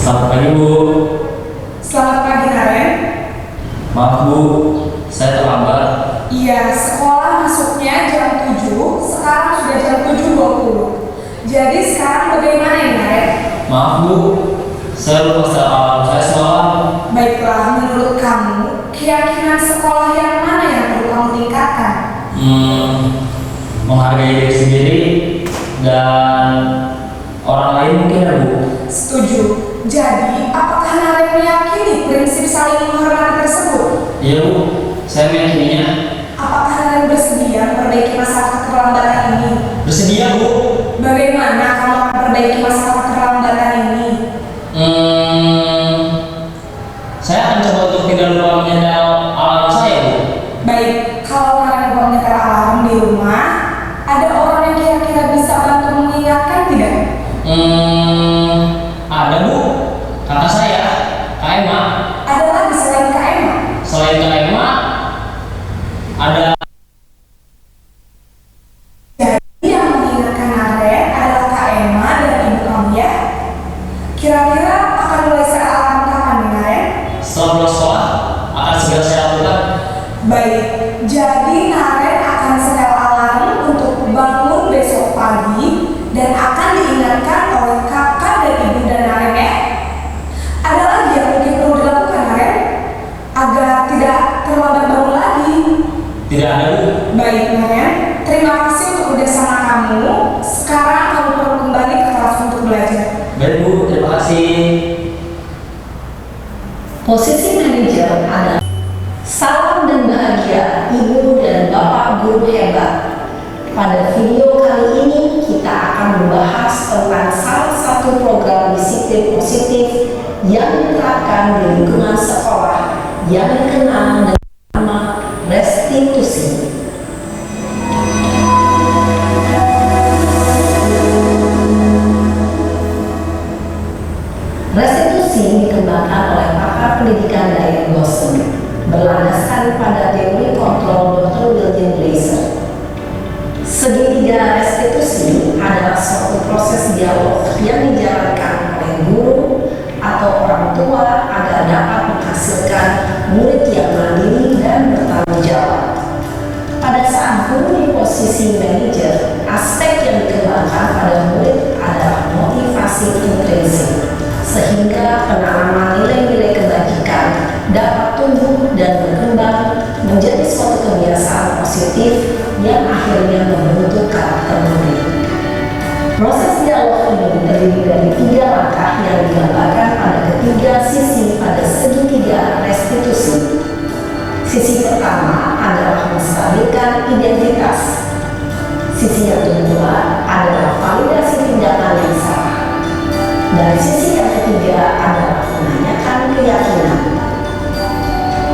Selamat pagi Bu. Selamat pagi Naren. Maaf Bu, saya terlambat. Iya, sekolah masuknya jam 7, sekarang sudah jam 7.20. Jadi sekarang bagaimana ya Naren? Maaf Bu, saya lupa setel alarm saya semalam. Baiklah, menurut kamu, keyakinan sekolah yang mana yang perlu kamu tingkatkan? Menghargai diri sendiri dan orang lain mungkin ya Bu. Setuju. Jadi, apakah Naren meyakini prinsip saling menghormati tersebut? Iya Bu, saya meyakininya. Apakah Naren bersedia memperbaiki masalah keterlambatan ini? Bersedia Bu. Bagaimana kamu akan perbaiki masalah keterlambatan ini? Saya akan coba untuk tidak lupa menyetel alarm saya Bu. Baik, kalau Naren lupa menyetel alarm di rumah, ada orang yang kira-kira bisa bantu mengingatkan tidak? Ada Bu, kakak saya, Kak Emma. Ada lagi selain Kak Emma? Selain Kak Emma, ada Jadi yang mengingatkan Naren adalah Kak Emma dan ibu kamu ya? Kira-kira akan mulai set alarm kapan nih Naren? setelah pulang sekolah akan segera saya lakukan. Baik, jadi Naren akan setel alarm untuk bangun besok pagi dan akan diingatkan oleh kakak dan ibu dan Naren ya. Ada lagi yang mungkin perlu dilakukan Naren agar tidak terlambat bangun lagi. Tidak ada Bu. Baik Naren, terima kasih untuk kerjasama kamu. Sekarang kamu perlu kembali ke kelas untuk belajar. Baik Bu, terima kasih. Posisi manajer adalah salam dan bahagia ibu dan bapak guru hebat. Pada video kali ini kita akan membahas tentang salah satu program disiplin positif yang diterapkan di lingkungan sekolah yang dikenal dengan nama restitusi. Restitusi dikembangkan oleh pakar pendidikan Diane Gosling berlandaskan pada teori kontrol Dr. William Glaser. Segitiga restitusi adalah suatu proses dialog yang dijalankan oleh guru atau orang tua agar dapat menghasilkan murid yang mandiri dan bertanggung jawab. Pada saat guru di posisi manajer, aspek yang dikembangkan pada murid adalah motivasi intrinsik, sehingga penanaman nilai-nilai kebajikan dapat tumbuh dan berkembang menjadi suatu kebiasaan positif yang akhirnya membentuk karakter murid. Proses dialog ini terdiri dari 3 langkah yang digambarkan pada ketiga sisi pada segitiga restitusi. Sisi pertama adalah menstabilkan identitas. Sisi yang kedua adalah validasi tindakan yang salah. Dan sisi yang ketiga adalah menanyakan keyakinan.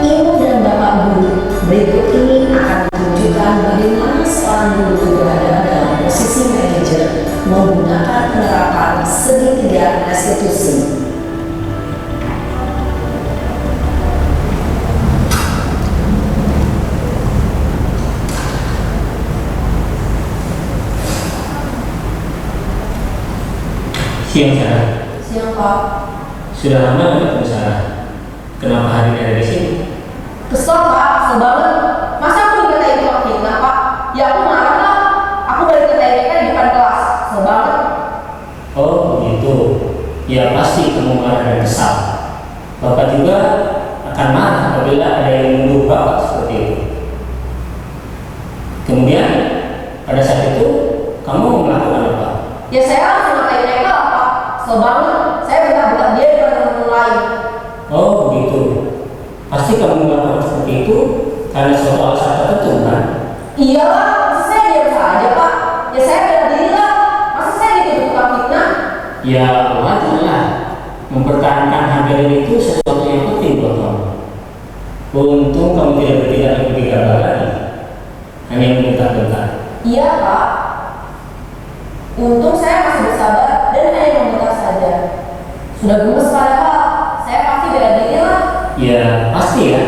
Ibu dan bapak guru, berikut ini akan menunjukkan bagaimana seorang guru berada dalam posisi manajer menggunakan penerapan segitiga restitusi. Siang Sarah. Siang Pak. Sudah lama nggak ketemu Sarah? Kenapa hari ini ada di sini? Kesel Pak, kesel banget. Masa aku dikatain itu fitnah Pak? Ya aku marah lah. Aku balik ke TK di depan kelas. Kesel banget. Oh begitu. Ya pasti kamu marah dan kesal. Bapak juga akan marah apabila ada yang menuduh Bapak seperti itu. Kemudian pada saat itu kamu melakukan apa? Ya saya langsung ngatain mereka lah Pak. Kesel banget. Saya bentak-bentak dia di depan teman lain. Oh begitu. Pasti kamu melakukan seperti itu karena suatu alasan tertentu kan? Iyalah, masa saya diam saja Pak? Ya saya bela diri lah. Masa saya dituduh tukang fitnah? Ya wajar lah. Mempertahankan harga diri itu sesuatu yang penting buat kamu. Untung kamu tidak bertindak yang gegabah lagi, hanya membentak-bentak. Iya Pak. Untung saya masih bersabar dan hanya membentak saja. Sudah gemes padahal. Saya pasti bela diri lah. Ya pasti ya.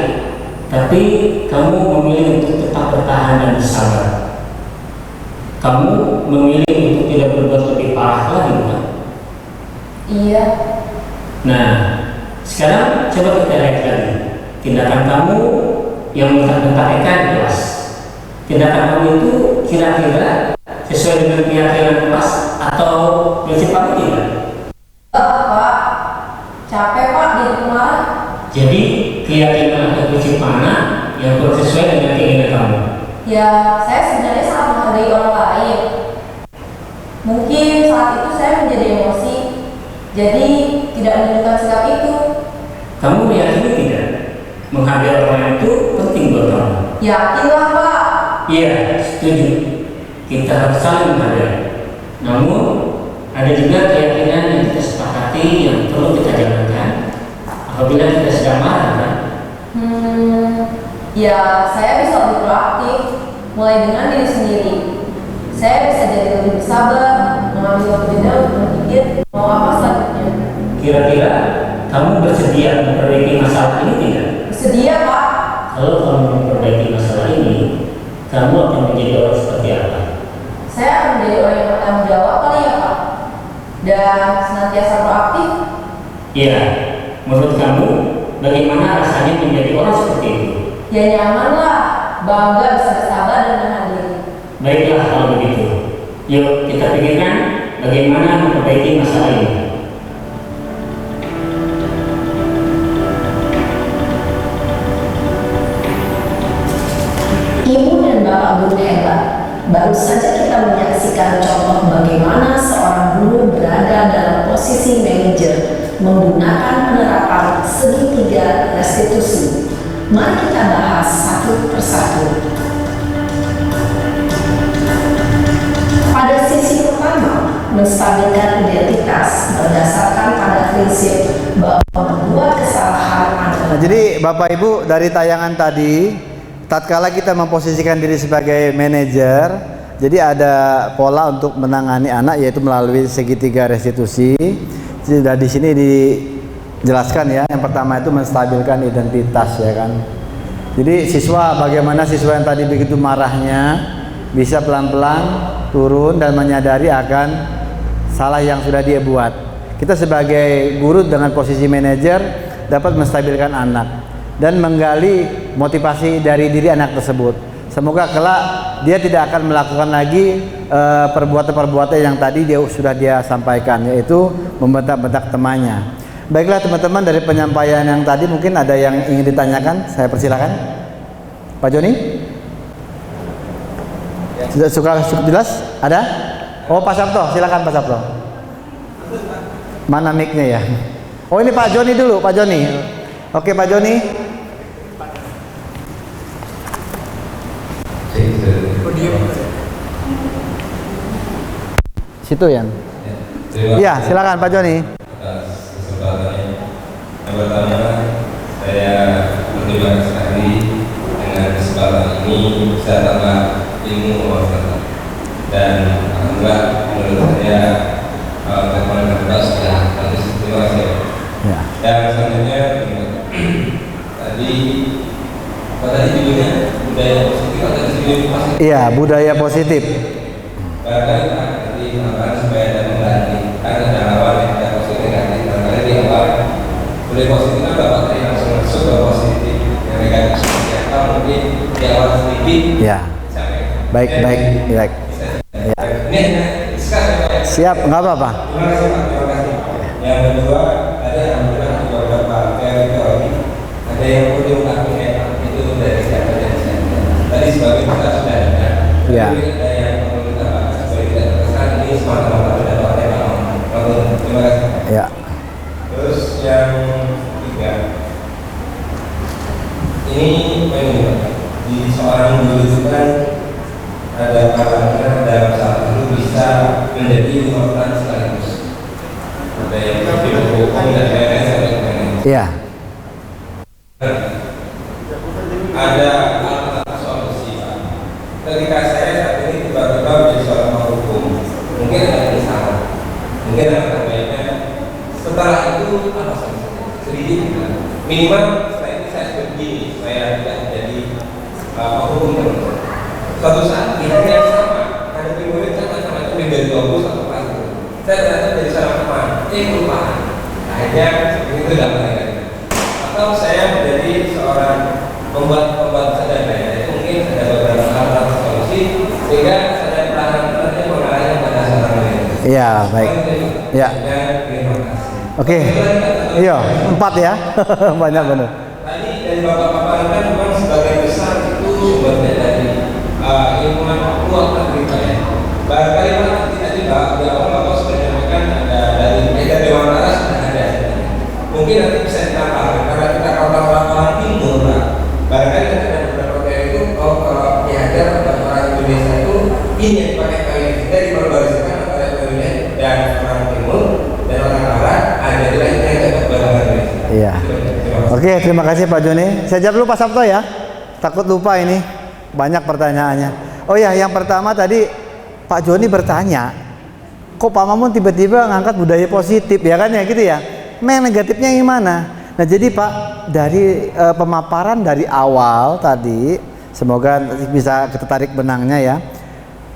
Tapi kamu memilih untuk tetap bertahan dan bersabar. Kamu memilih untuk tidak berbuat lebih parah lagi bukan? Iya. Nah, sekarang coba kita lihat lagi. Tindakan kamu yang membentak-bentak Eka jelas. Tindakan kamu itu kira-kira sesuai dengan keyakinan kelas atau prinsip kamu tidak? Pak, capek Pak di rumah. Jadi keyakinan atau prinsip mana yang kurang sesuai dengan keinginan kamu? Ya, saya sebenarnya sangat menghargai orang lain. Mungkin saat itu saya menjadi emosi, jadi tidak menunjukkan sikap itu. Kamu meyakini tidak? Menghargai orang itu penting buat kamu. Yakinlah Pak. Iya, setuju. Kita harus saling menghargai. Namun, ada juga keyakinan yang kita sepakati yang perlu kita jalankan apabila kita sedang marah, kan? Ya, saya bisa lebih proaktif, mulai dengan diri sendiri. Saya bisa jadi lebih bersabar, mengambil waktu jeda untuk berpikir mau apa selanjutnya. Kira-kira kamu bersedia memperbaiki masalah ini tidak? Bersedia Pak. Kalau kamu memperbaiki masalah ini, kamu akan menjadi orang seperti apa? Saya akan menjadi orang yang bertanggung jawab kali ya Pak. Dan senantiasa proaktif. Iya, menurut kamu bagaimana rasanya menjadi orang seperti itu? Ya nyaman lah, bangga bisa bersabar dan menahan diri. Baiklah kalau begitu. Yuk kita pikirkan bagaimana memperbaiki masalah ini. Ibu dan Bapak guru hebat. Baru saja kita menyaksikan contoh bagaimana seorang guru berada dalam posisi manajer menggunakan penerapan segitiga restitusi. Mari kita bahas satu persatu. Pada sisi pertama, menstabilkan identitas berdasarkan pada prinsip bahwa membuat kesalahan adalah. Nah, jadi Bapak Ibu dari tayangan tadi, tatkala kita memposisikan diri sebagai manajer, jadi ada pola untuk menangani anak yaitu melalui segitiga restitusi. Jadi di sini dijelaskan ya, yang pertama itu menstabilkan identitas ya kan. Jadi siswa, bagaimana siswa yang tadi begitu marahnya bisa pelan-pelan turun dan menyadari akan salah yang sudah dia buat. Kita sebagai guru dengan posisi manajer dapat menstabilkan anak dan menggali motivasi dari diri anak tersebut. Semoga kelak dia tidak akan melakukan lagi perbuatan-perbuatan yang tadi sudah dia sampaikan, yaitu membentak-bentak temannya. Baiklah teman-teman, dari penyampaian yang tadi mungkin ada yang ingin ditanyakan, saya persilakan. Pak Joni? Sudah cukup jelas? Ada? Oh Pak Sabto, silakan Pak Sabto. Mana mic-nya ya? Oh ini Pak Joni dulu, Pak Joni. Oke Pak Joni. Situ ya. Iya, silakan Pak Joni. Atas kesempatannya. Yang pertama, saya berterima kasih sekali dengan kesempatan ini bisa tambah ilmu wawasan. Dan alhamdulillah menurut saya teman-teman kita sudah bagus. Terima kasih. Ya. Dan selanjutnya tadi apa tadi judulnya budaya positif atau judul positif? Iya, budaya positif. Barangkali Pak nanti mengatakan supaya ada mengganti karena ada awal yang ada positif negatif. Barangkali di awal budaya positif kan Bapak tadi langsung masuk ke positif yang negatif seperti apa mungkin di awal sedikit. Ya. Baik. Ya. Ini sekarang Siap, nggak apa-apa. Terima kasih Pak, terima kasih. Yang kedua, ada yang bilang juga beberapa teori, ada yang perlu diungkapkan itu dari siapa dan siapa. Tadi sebagai kita sudah ada. Ya. Tapi ada yang perlu kita bahas supaya tidak terkesan ini semata-mata pendapat Pak. Terima kasih. Ya. Terus yang ketiga, ini di seorang guru itu kan ada karakter dalam satu guru bisa menjadi korban sekaligus. Ada yang hukum dan lain-lain. Iya. Ada alternatif solusi Pak. Ketika saya saat ini tiba-tiba menjadi seorang hukum, mungkin ada yang salah, mungkin ada terbaiknya. Setelah itu apa solusinya? Sedikit minimal setelah itu saya begini supaya tidak menjadi hukum terus. Suatu saat di hari yang sama ada murid sama itu dari 20 atau apa itu. Saya ternyata jadi seorang teman, kelupaan. Akhirnya itu dapat. Atau saya menjadi seorang pembuat sederhana, itu mungkin ada beberapa hal solusi sehingga saya perlahan-lahan mengarahnya pada seorang lain. Iya, baik. Ya. Terima kasih. Oke. Iya, 4 ya. Banyak benar. Tadi dari bapak-bapak kan memang sebagian besar itu sumbernya dari ilmuwan luar negeri Pak ya. Barangkali Pak tidak di awal Bapak sudah menyampaikan ada dari Dewan Atas sudah ada. Mungkin nanti bisa ditambahkan karena kita orang timur lah. Barangkali nanti ada beberapa daerah itu kalau diajar orang Indonesia itu ini yang dipakai kali kita diperbarisikan oleh Indonesia dan orang timur dan orang barat ada di lain yang dapat barang Indonesia. Iya. Oke, terima kasih Pak Joni. Saya jawab dulu Pak Sabto ya. Takut lupa ini. Banyak pertanyaannya. Oh ya, yang pertama tadi Pak Joni bertanya, kok Pak Mamun tiba-tiba ngangkat budaya positif ya kan ya gitu ya. Memang negatifnya gimana? Nah jadi Pak, dari pemaparan dari awal tadi, semoga bisa kita tarik benangnya ya.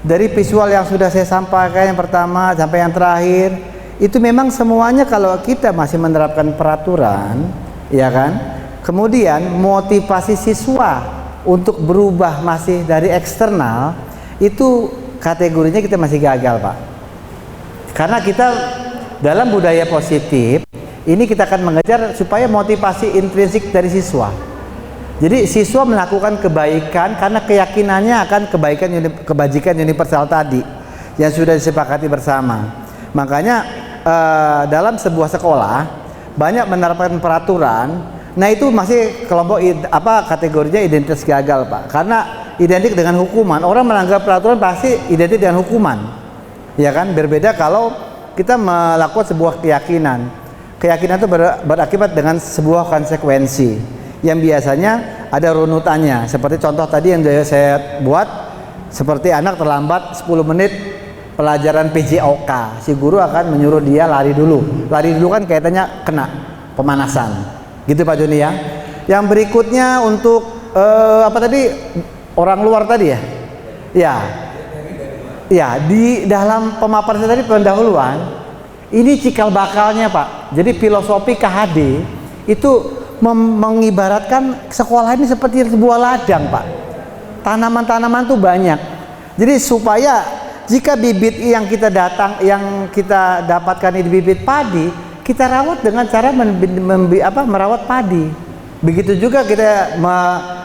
Dari visual yang sudah saya sampaikan yang pertama sampai yang terakhir, itu memang semuanya kalau kita masih menerapkan peraturan, ya kan? Kemudian motivasi siswa untuk berubah masih dari eksternal, itu kategorinya kita masih gagal Pak. Karena kita dalam budaya positif ini kita akan mengejar supaya motivasi intrinsik dari siswa. Jadi siswa melakukan kebaikan karena keyakinannya akan kebajikan universal tadi yang sudah disepakati bersama. Makanya dalam sebuah sekolah banyak menerapkan peraturan. Nah itu masih kelompok kategorinya identitas gagal Pak. Karena identik dengan hukuman. Orang melanggar peraturan pasti identik dengan hukuman. Ya kan? Berbeda kalau kita melakukan sebuah keyakinan. Keyakinan itu berakibat dengan sebuah konsekuensi yang biasanya ada runutannya. Seperti contoh tadi yang saya buat, seperti anak terlambat 10 menit pelajaran PJOK, si guru akan menyuruh dia lari dulu. Lari dulu kan kaitannya kena pemanasan. Gitu Pak Joni ya. Yang berikutnya untuk apa tadi, orang luar tadi ya. Ya. Ya, di dalam pemaparan saya tadi pendahuluan, ini cikal bakalnya Pak. Jadi filosofi KHD itu mengibaratkan sekolah ini seperti sebuah ladang Pak. Tanaman-tanaman tuh banyak. Jadi supaya jika bibit yang kita dapatkan ini bibit padi, kita rawat dengan cara merawat padi. Begitu juga kita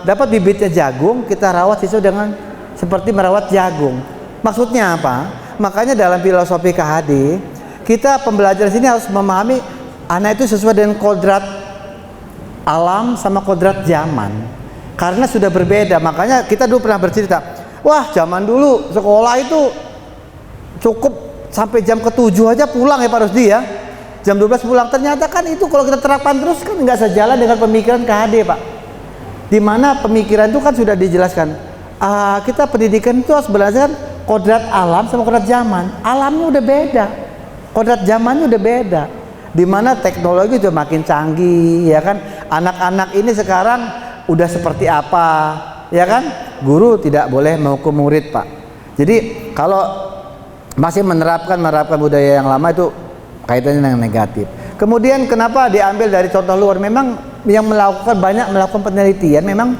dapat bibitnya jagung, kita rawat sesuai dengan seperti merawat jagung. Maksudnya apa? Makanya dalam filosofi KHD, kita pembelajaran sini harus memahami anak itu sesuai dengan kodrat alam sama kodrat zaman. Karena sudah berbeda. Makanya kita dulu pernah bercerita, wah zaman dulu sekolah itu cukup sampai jam ke-7 aja pulang ya Pak Rusdi ya. Jam 12 pulang. Ternyata kan itu kalau kita terapkan terus kan nggak sejalan dengan pemikiran KHD Pak. Dimana pemikiran itu kan sudah dijelaskan. Kita pendidikan itu harus berdasarkan kodrat alam sama kodrat zaman. Alamnya udah beda. Kodrat zamannya udah beda, dimana teknologi udah makin canggih, ya kan? Anak-anak ini sekarang udah seperti apa, ya kan? Guru tidak boleh menghukum murid Pak. Jadi kalau masih menerapkan budaya yang lama itu kaitannya dengan negatif. Kemudian kenapa diambil dari contoh luar? Memang yang banyak melakukan penelitian memang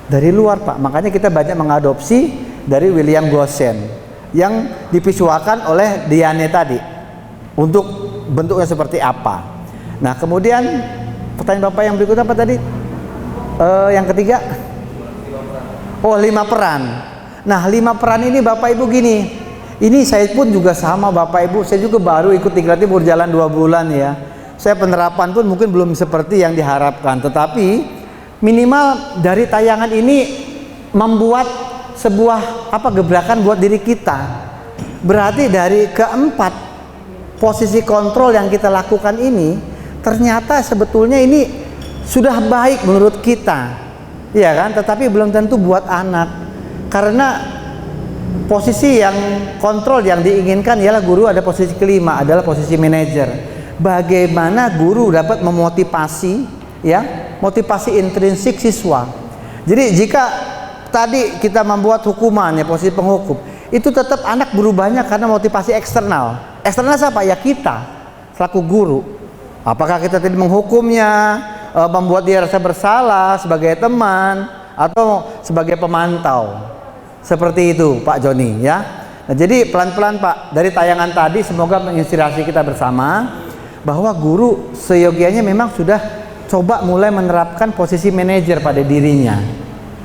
dari luar Pak. Makanya kita banyak mengadopsi dari William Gosen yang divisualkan oleh Diane tadi. Untuk bentuknya seperti apa. Nah kemudian pertanyaan Bapak yang berikutnya apa tadi? Yang ketiga, 5 peran. Nah 5 peran ini Bapak Ibu gini, ini saya pun juga sama Bapak Ibu, saya juga baru ikut Diklat Timur berjalan 2 bulan ya. Saya penerapan pun mungkin belum seperti yang diharapkan, tetapi minimal dari tayangan ini membuat sebuah gebrakan buat diri kita. Berarti dari keempat posisi kontrol yang kita lakukan ini ternyata sebetulnya ini sudah baik menurut kita, ya kan? Tetapi belum tentu buat anak, karena posisi yang kontrol yang diinginkan ialah guru ada posisi kelima adalah posisi manajer. Bagaimana guru dapat memotivasi, ya, motivasi intrinsik siswa. Jadi jika tadi kita membuat hukuman ya posisi penghukum, itu tetap anak berubahnya karena motivasi eksternal. Eksternal siapa? Ya kita selaku guru. Apakah kita tadi menghukumnya, membuat dia rasa bersalah sebagai teman atau sebagai pemantau? Seperti itu Pak Joni ya. Nah, jadi pelan-pelan Pak, dari tayangan tadi semoga menginspirasi kita bersama bahwa guru seyogianya memang sudah coba mulai menerapkan posisi manajer pada dirinya.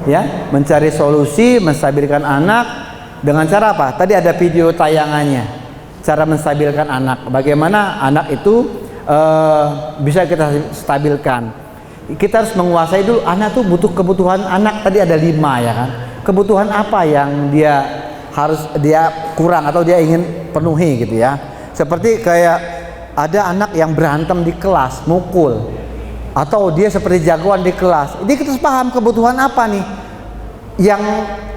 Ya, mencari solusi, menstabilkan anak dengan cara apa? Tadi ada video tayangannya. cara menstabilkan anak. Bagaimana anak itu bisa kita stabilkan. Kita harus menguasai dulu anak tuh butuh kebutuhan anak tadi ada 5 ya kan. Kebutuhan apa yang dia kurang atau dia ingin penuhi gitu ya. Seperti kayak ada anak yang berantem di kelas, mukul, atau dia seperti jagoan di kelas. Ini kita harus paham kebutuhan apa nih yang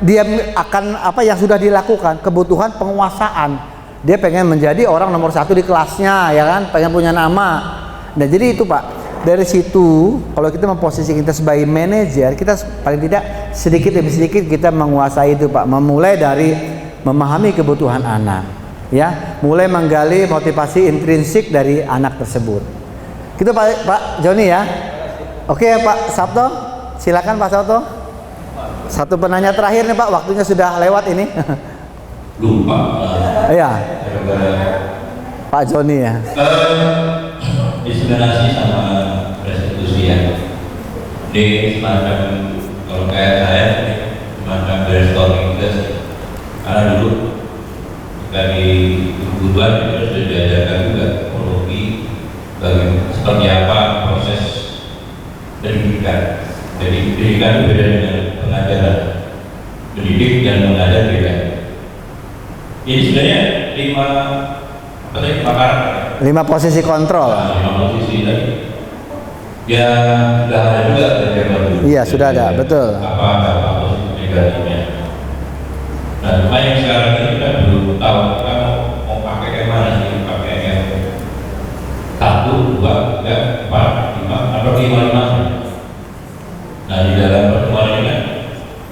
dia akan yang sudah dilakukan, kebutuhan penguasaan. Dia pengen menjadi orang nomor 1 di kelasnya ya kan, pengen punya nama. Nah jadi itu Pak, dari situ kalau kita memposisikan kita sebagai manajer, kita paling tidak sedikit demi sedikit kita menguasai itu Pak. Memulai dari memahami kebutuhan anak ya, mulai menggali motivasi intrinsik dari anak tersebut. Gitu Pak Joni ya. Oke Pak Sabto, silakan Pak Sabto. Satu penanya terakhir nih Pak, waktunya sudah lewat ini. Lupa. Iya. Pak Joni ya. Diskriminasi sama restitusi ya. Ini semacam kalau kayak saya semacam brainstorming juga sih. Karena dulu dari guruan itu sudah diajarkan juga kronologi seperti apa proses pendidikan. Jadi pendidikan beda dengan pengajaran. Pendidik dan mengajar beda. Ini sebenarnya 5 karakter. 5 posisi kontrol. 5 posisi tadi. Ya sudah ada juga dari zaman dulu. Iya sudah ada, betul. Apa posisi negatifnya. Nah, cuma yang sekarang ini kita belum tahu kita mau pakai yang mana sih, pakai yang 1, 2, 3, 4, 5 atau 5. Nah di dalam pertemuan ini kan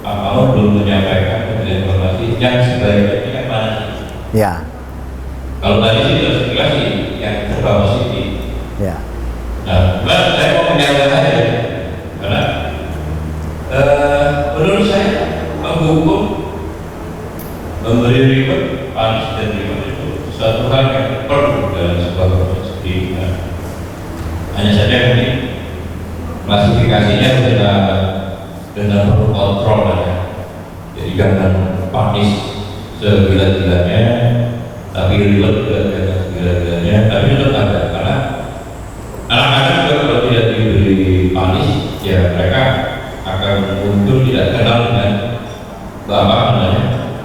Pak Mau belum menyampaikan informasi yang sebaiknya kan mana sih? Ya. Kalau tadi sih klasifikasi yang serba positif. Ya. Nah, saya mau menyampaikan saja karena menurut saya menghukum, memberi reward, punish dan reward itu suatu hal yang perlu dalam sebuah proses pendidikan. Hanya saja ini klasifikasinya dengan perlu kontrol ya. Jadi jangan punish segila-gilanya, tapi reward juga jangan segila-gilanya, tapi tetap ada karena anak-anak juga kalau tidak diberi punish ya mereka akan muncul tidak kenal dengan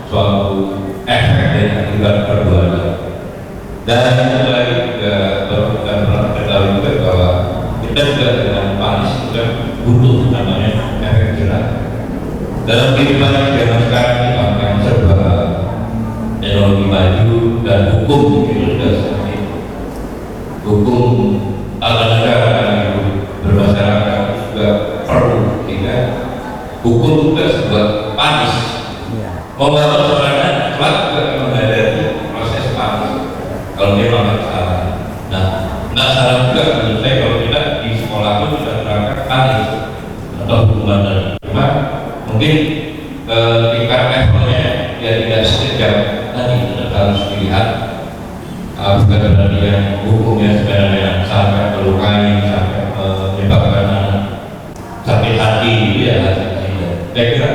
suatu efek dari akibat perbuatan. Dan satu lagi juga kita pernah ketahui juga bahwa kita juga dengan punish juga butuh namanya efek jerah. Dalam kehidupan zaman sekarang ini yang serba teknologi maju dan hukum itu sudah seperti hukum tata negara yang bermasyarakat juga perlu sehingga hukum juga sebuah punish. Mau nggak mau sebenarnya telah juga menghadapi proses punish kalau dia melakukan kesalahan. Nah, nggak salah juga menurut saya kalau kita di sekolah pun sudah menerapkan punish atau hukuman tadi. Cuma mungkin tingkat levelnya ya tidak sekejam tadi, harus dilihat bukan yang hukumnya sebenarnya sampai melukai, sampai menyebabkan anak sakit hati ya. Saya kira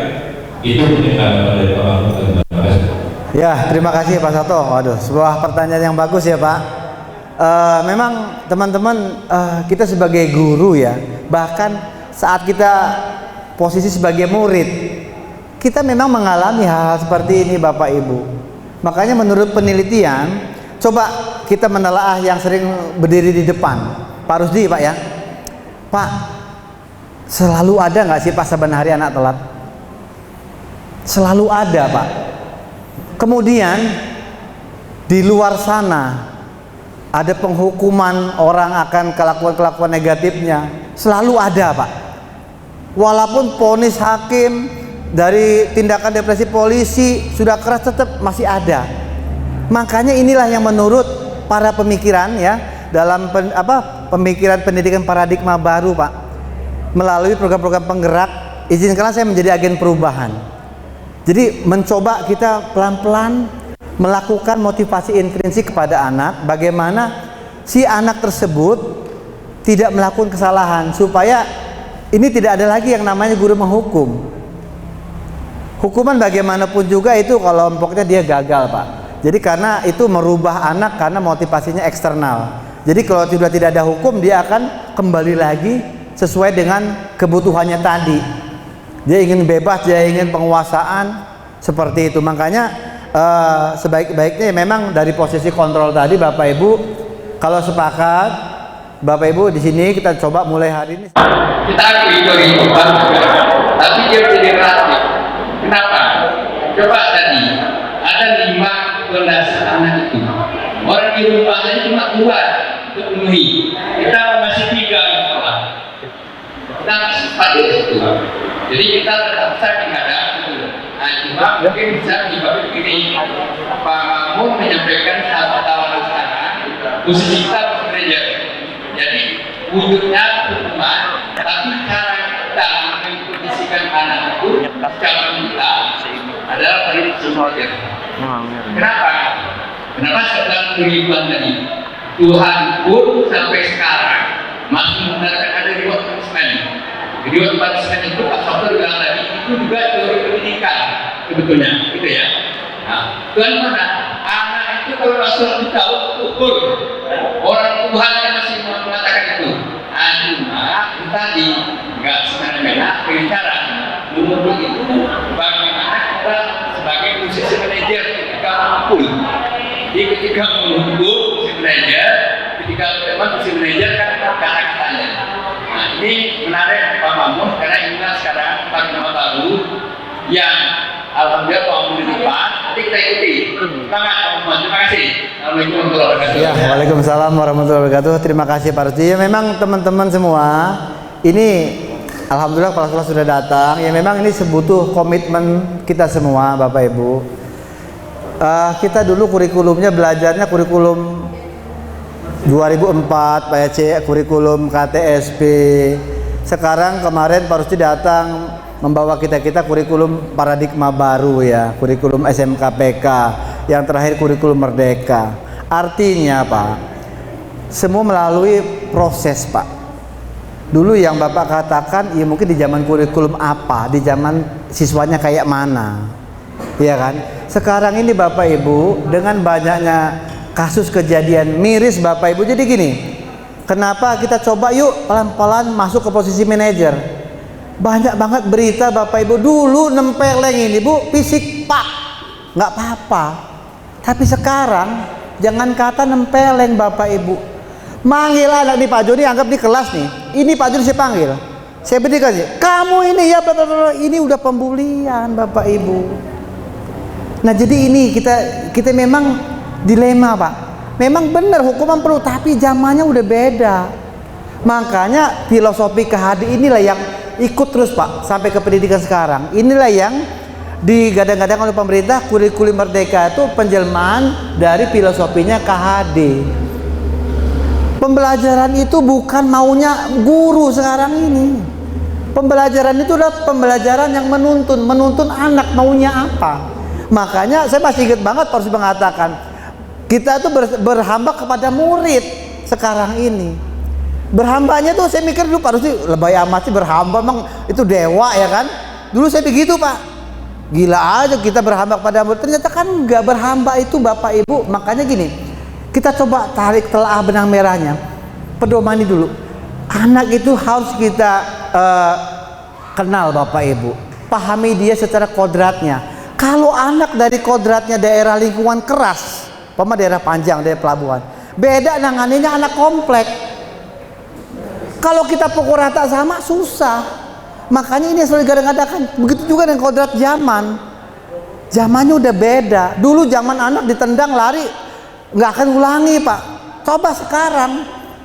itu mungkin dari orang. Ya, terima kasih Pak Sato. Waduh, sebuah pertanyaan yang bagus ya Pak. Memang teman-teman kita sebagai guru ya, bahkan saat kita posisi sebagai murid, kita memang mengalami hal-hal seperti ini Bapak Ibu. Makanya menurut penelitian, coba kita menelaah yang sering berdiri di depan, Pak Rusdi Pak ya. Pak, selalu ada nggak sih Pak saban hari anak telat? Selalu ada Pak. Kemudian di luar sana ada penghukuman orang akan kelakuan-kelakuan negatifnya, selalu ada Pak. Walaupun vonis hakim dari tindakan depresi polisi sudah keras, tetap masih ada. Makanya inilah yang menurut para pemikiran ya dalam pemikiran pendidikan paradigma baru Pak, melalui program-program penggerak, izinkanlah saya menjadi agen perubahan. Jadi mencoba kita pelan-pelan melakukan motivasi intrinsik kepada anak, bagaimana si anak tersebut tidak melakukan kesalahan, supaya ini tidak ada lagi yang namanya guru menghukum. Hukuman bagaimanapun juga itu kalau kelompoknya dia gagal Pak. Jadi karena itu merubah anak karena motivasinya eksternal. Jadi kalau sudah tidak ada hukum, dia akan kembali lagi sesuai dengan kebutuhannya tadi. Dia ingin bebas, dia ingin penguasaan, seperti itu. Makanya sebaik-baiknya memang dari posisi kontrol tadi, Bapak Ibu, kalau sepakat, Bapak Ibu di sini kita coba mulai hari ini. Kita akui itu bagus, tapi dia menjadi relatif. Kenapa? Coba tadi ada 5 belasan anak itu. Orang di rumah aja cuma 2 terpenuhi. Kita masih 3 di sekolah. Kita masih pada situ. Jadi kita terpaksa dihadap. Nah, cuma mungkin bisa dibagi begini. Pak Mahmud menyampaikan satu tawaran sekarang, posisi kita bekerja. Jadi wujudnya hukuman, tapi cara kita mengkondisikan anak itu secara kita adalah perilaku sosial. Kenapa? Kenapa setelah ribuan tadi Tuhan pun sampai sekarang masih menggunakan ada reward punishment. Reward punishment itu Pak Sabtu bilang tadi itu juga teori pendidikan sebetulnya, gitu ya. Nah, Tuhan mana? Anak itu kalau langsung ditahu ukur orang Tuhan yang masih mengatakan itu. Cuma tadi nggak semena-mena bicara menurut itu bagaimana kita sebagai posisi manajer ketika mengumpul. Jadi ketika mengumpul posisi manajer, ketika memang posisi manajer kan kata-katanya. Nah ini menarik Pak Mahmud karena inilah sekarang nama baru yang alhamdulillah Pak Mahmud di depan. Nanti kita ikuti. Semangat Pak Mahmud. Terima kasih. Assalamualaikum warahmatullahi wabarakatuh. Ya, Waalaikumsalam warahmatullahi wabarakatuh. Terima kasih Pak Rusdi. Ya memang teman-teman semua ini alhamdulillah kepala sekolah sudah datang. Ya memang ini sebutuh komitmen kita semua Bapak Ibu. Kita dulu kurikulumnya belajarnya kurikulum 2004 Pak Yace, kurikulum KTSP. Sekarang kemarin Pak Rusdi datang membawa kita kurikulum paradigma baru ya, kurikulum SMKPK, yang terakhir kurikulum Merdeka. Artinya Pak, semua melalui proses Pak. Dulu yang Bapak katakan, ya mungkin di zaman kurikulum apa, di zaman siswanya kayak mana, ya kan? Sekarang ini Bapak Ibu, dengan banyaknya kasus kejadian miris Bapak Ibu, jadi gini, kenapa kita coba yuk pelan-pelan masuk ke posisi manajer? Banyak banget berita Bapak Ibu, dulu nempeleng ini Bu, fisik pak, nggak apa-apa. Tapi sekarang jangan kata nempeleng Bapak Ibu, manggil anak nih Pak Joni, anggap di kelas nih, ini Pak Joni saya panggil, saya berikan sih, kamu ini ya, ini udah pembulian Bapak Ibu. Nah jadi ini kita memang dilema Pak, memang benar hukuman perlu, tapi zamannya udah beda. Makanya filosofi KHD inilah yang ikut terus Pak sampai ke pendidikan sekarang. Inilah yang digadang-gadang oleh pemerintah, kurikulum Merdeka itu penjelmaan dari filosofinya KHD. Pembelajaran itu bukan maunya guru sekarang ini. Pembelajaran itu adalah pembelajaran yang menuntun anak maunya apa. Makanya saya masih ingat banget Pak Rusdi mengatakan kita itu berhamba kepada murid sekarang ini. Berhambanya tuh saya mikir dulu Pak Rusdi lebay amat sih berhamba, emang itu dewa ya kan? Dulu saya begitu Pak, gila aja kita berhamba kepada murid. Ternyata kan nggak, berhamba itu Bapak Ibu. Makanya gini, kita coba tarik telah benang merahnya, pedomani dulu. Anak itu harus kita kenal Bapak Ibu, pahami dia secara kodratnya. Kalau anak dari kodratnya daerah lingkungan keras, daerah Panjang, daerah pelabuhan, beda nanganinya anak komplek. Kalau kita pukul rata sama susah. Makanya ini selalu kadang-kadang, begitu juga dengan kodrat zaman. Zamannya udah beda. Dulu zaman anak ditendang lari nggak akan ulangi Pak. Coba sekarang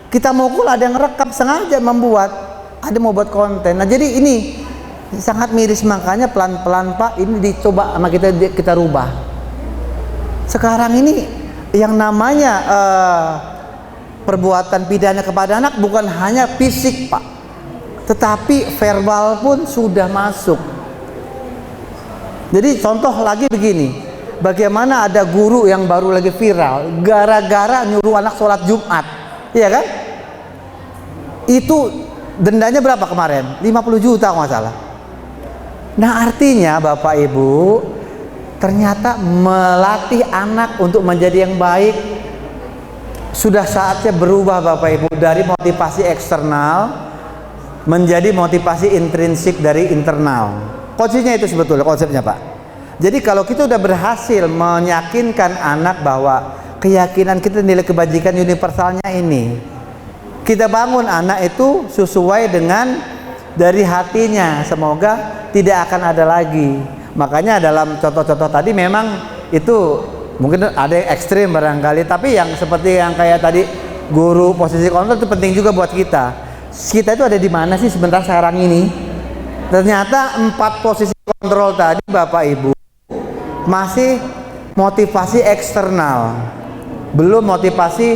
kita mukul, ada yang rekam sengaja membuat, ada mau buat konten. Nah jadi ini sangat miris, makanya pelan-pelan Pak ini dicoba sama kita rubah. Sekarang ini yang namanya perbuatan pidana kepada anak bukan hanya fisik Pak, tetapi verbal pun sudah masuk. Jadi contoh lagi begini, bagaimana ada guru yang baru lagi viral gara-gara nyuruh anak sholat Jumat, iya kan? Itu dendanya berapa kemarin? 50 juta kalau nggak salah. Nah artinya Bapak Ibu, ternyata melatih anak untuk menjadi yang baik sudah saatnya berubah Bapak Ibu, dari motivasi eksternal menjadi motivasi intrinsik dari internal. Konsepnya itu sebetulnya konsepnya Pak. Jadi kalau kita udah berhasil meyakinkan anak bahwa keyakinan kita nilai kebajikan universalnya ini, kita bangun anak itu sesuai dengan dari hatinya, semoga tidak akan ada lagi. Makanya dalam contoh-contoh tadi memang itu mungkin ada yang ekstrim barangkali, tapi yang seperti yang kayak tadi guru posisi kontrol itu penting juga buat kita. Kita itu ada di mana sih sebentar sekarang ini? Ternyata 4 posisi kontrol tadi Bapak Ibu masih motivasi eksternal, belum motivasi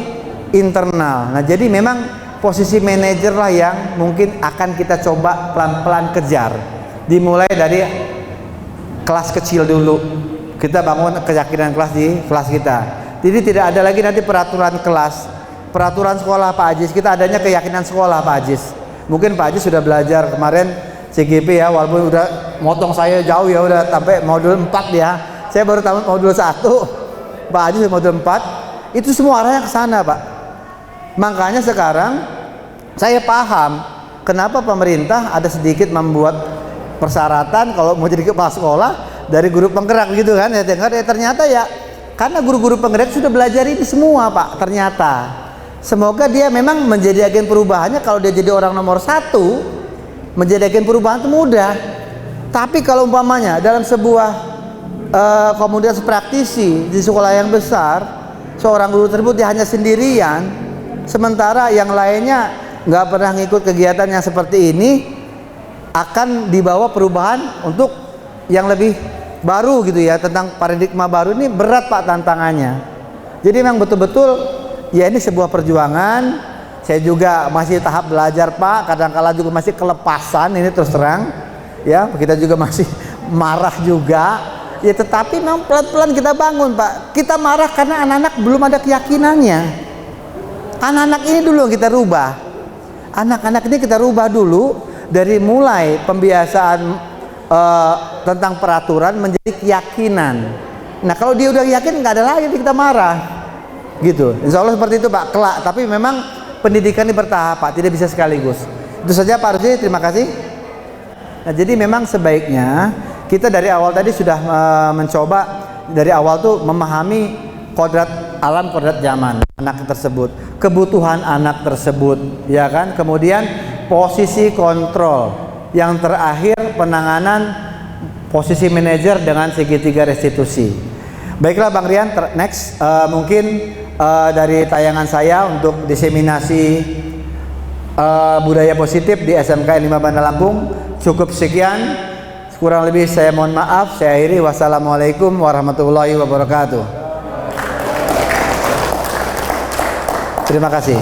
internal. Nah jadi memang posisi manajer lah yang mungkin akan kita coba pelan-pelan kejar. Dimulai dari kelas kecil dulu, kita bangun keyakinan kelas di kelas kita. Jadi tidak ada lagi nanti peraturan kelas, peraturan sekolah Pak Ajis, kita adanya keyakinan sekolah Pak Ajis. Mungkin Pak Ajis sudah belajar kemarin CGP ya, walaupun udah motong saya jauh ya, udah sampai modul 4 ya. Saya baru tamat modul 1, Pak Ajis modul 4. Itu semua arahnya ke sana Pak. Makanya sekarang saya paham kenapa pemerintah ada sedikit membuat persyaratan kalau mau jadi kepala sekolah dari guru penggerak gitu kan ya, ternyata ya karena guru-guru penggerak sudah belajar ini semua Pak. Ternyata semoga dia memang menjadi agen perubahannya. Kalau dia jadi orang nomor 1 menjadi agen perubahan itu mudah, tapi kalau umpamanya dalam sebuah komunitas praktisi di sekolah yang besar, seorang guru tersebut dia hanya sendirian, sementara yang lainnya nggak pernah ngikut kegiatan yang seperti ini, akan dibawa perubahan untuk yang lebih baru gitu ya, tentang paradigma baru ini berat Pak tantangannya. Jadi memang betul-betul ya ini sebuah perjuangan. Saya juga masih tahap belajar Pak, kadang-kala juga masih kelepasan ini terus terang ya, kita juga masih marah juga ya, tetapi memang pelan-pelan kita bangun Pak. Kita marah karena anak-anak belum ada keyakinannya. Anak-anak ini dulu yang kita rubah, anak-anak ini kita rubah dulu dari mulai pembiasaan tentang peraturan menjadi keyakinan. Nah kalau dia udah yakin nggak ada lagi kita marah gitu. Insya Allah seperti itu Pak kelak. Tapi memang pendidikan ini bertahap Pak, tidak bisa sekaligus. Itu saja Pak Rusdi, terima kasih. Nah jadi memang sebaiknya kita dari awal tadi sudah mencoba dari awal tuh memahami kodrat alam, kodrat zaman anak tersebut, kebutuhan anak tersebut ya kan. Kemudian posisi kontrol, yang terakhir penanganan posisi manajer dengan segitiga restitusi. Baiklah Bang Rian, next mungkin dari tayangan saya untuk diseminasi budaya positif di SMK 5 Bandar Lampung cukup sekian. Kurang lebih saya mohon maaf. Saya akhiri. Wassalamualaikum warahmatullahi wabarakatuh. Terima kasih.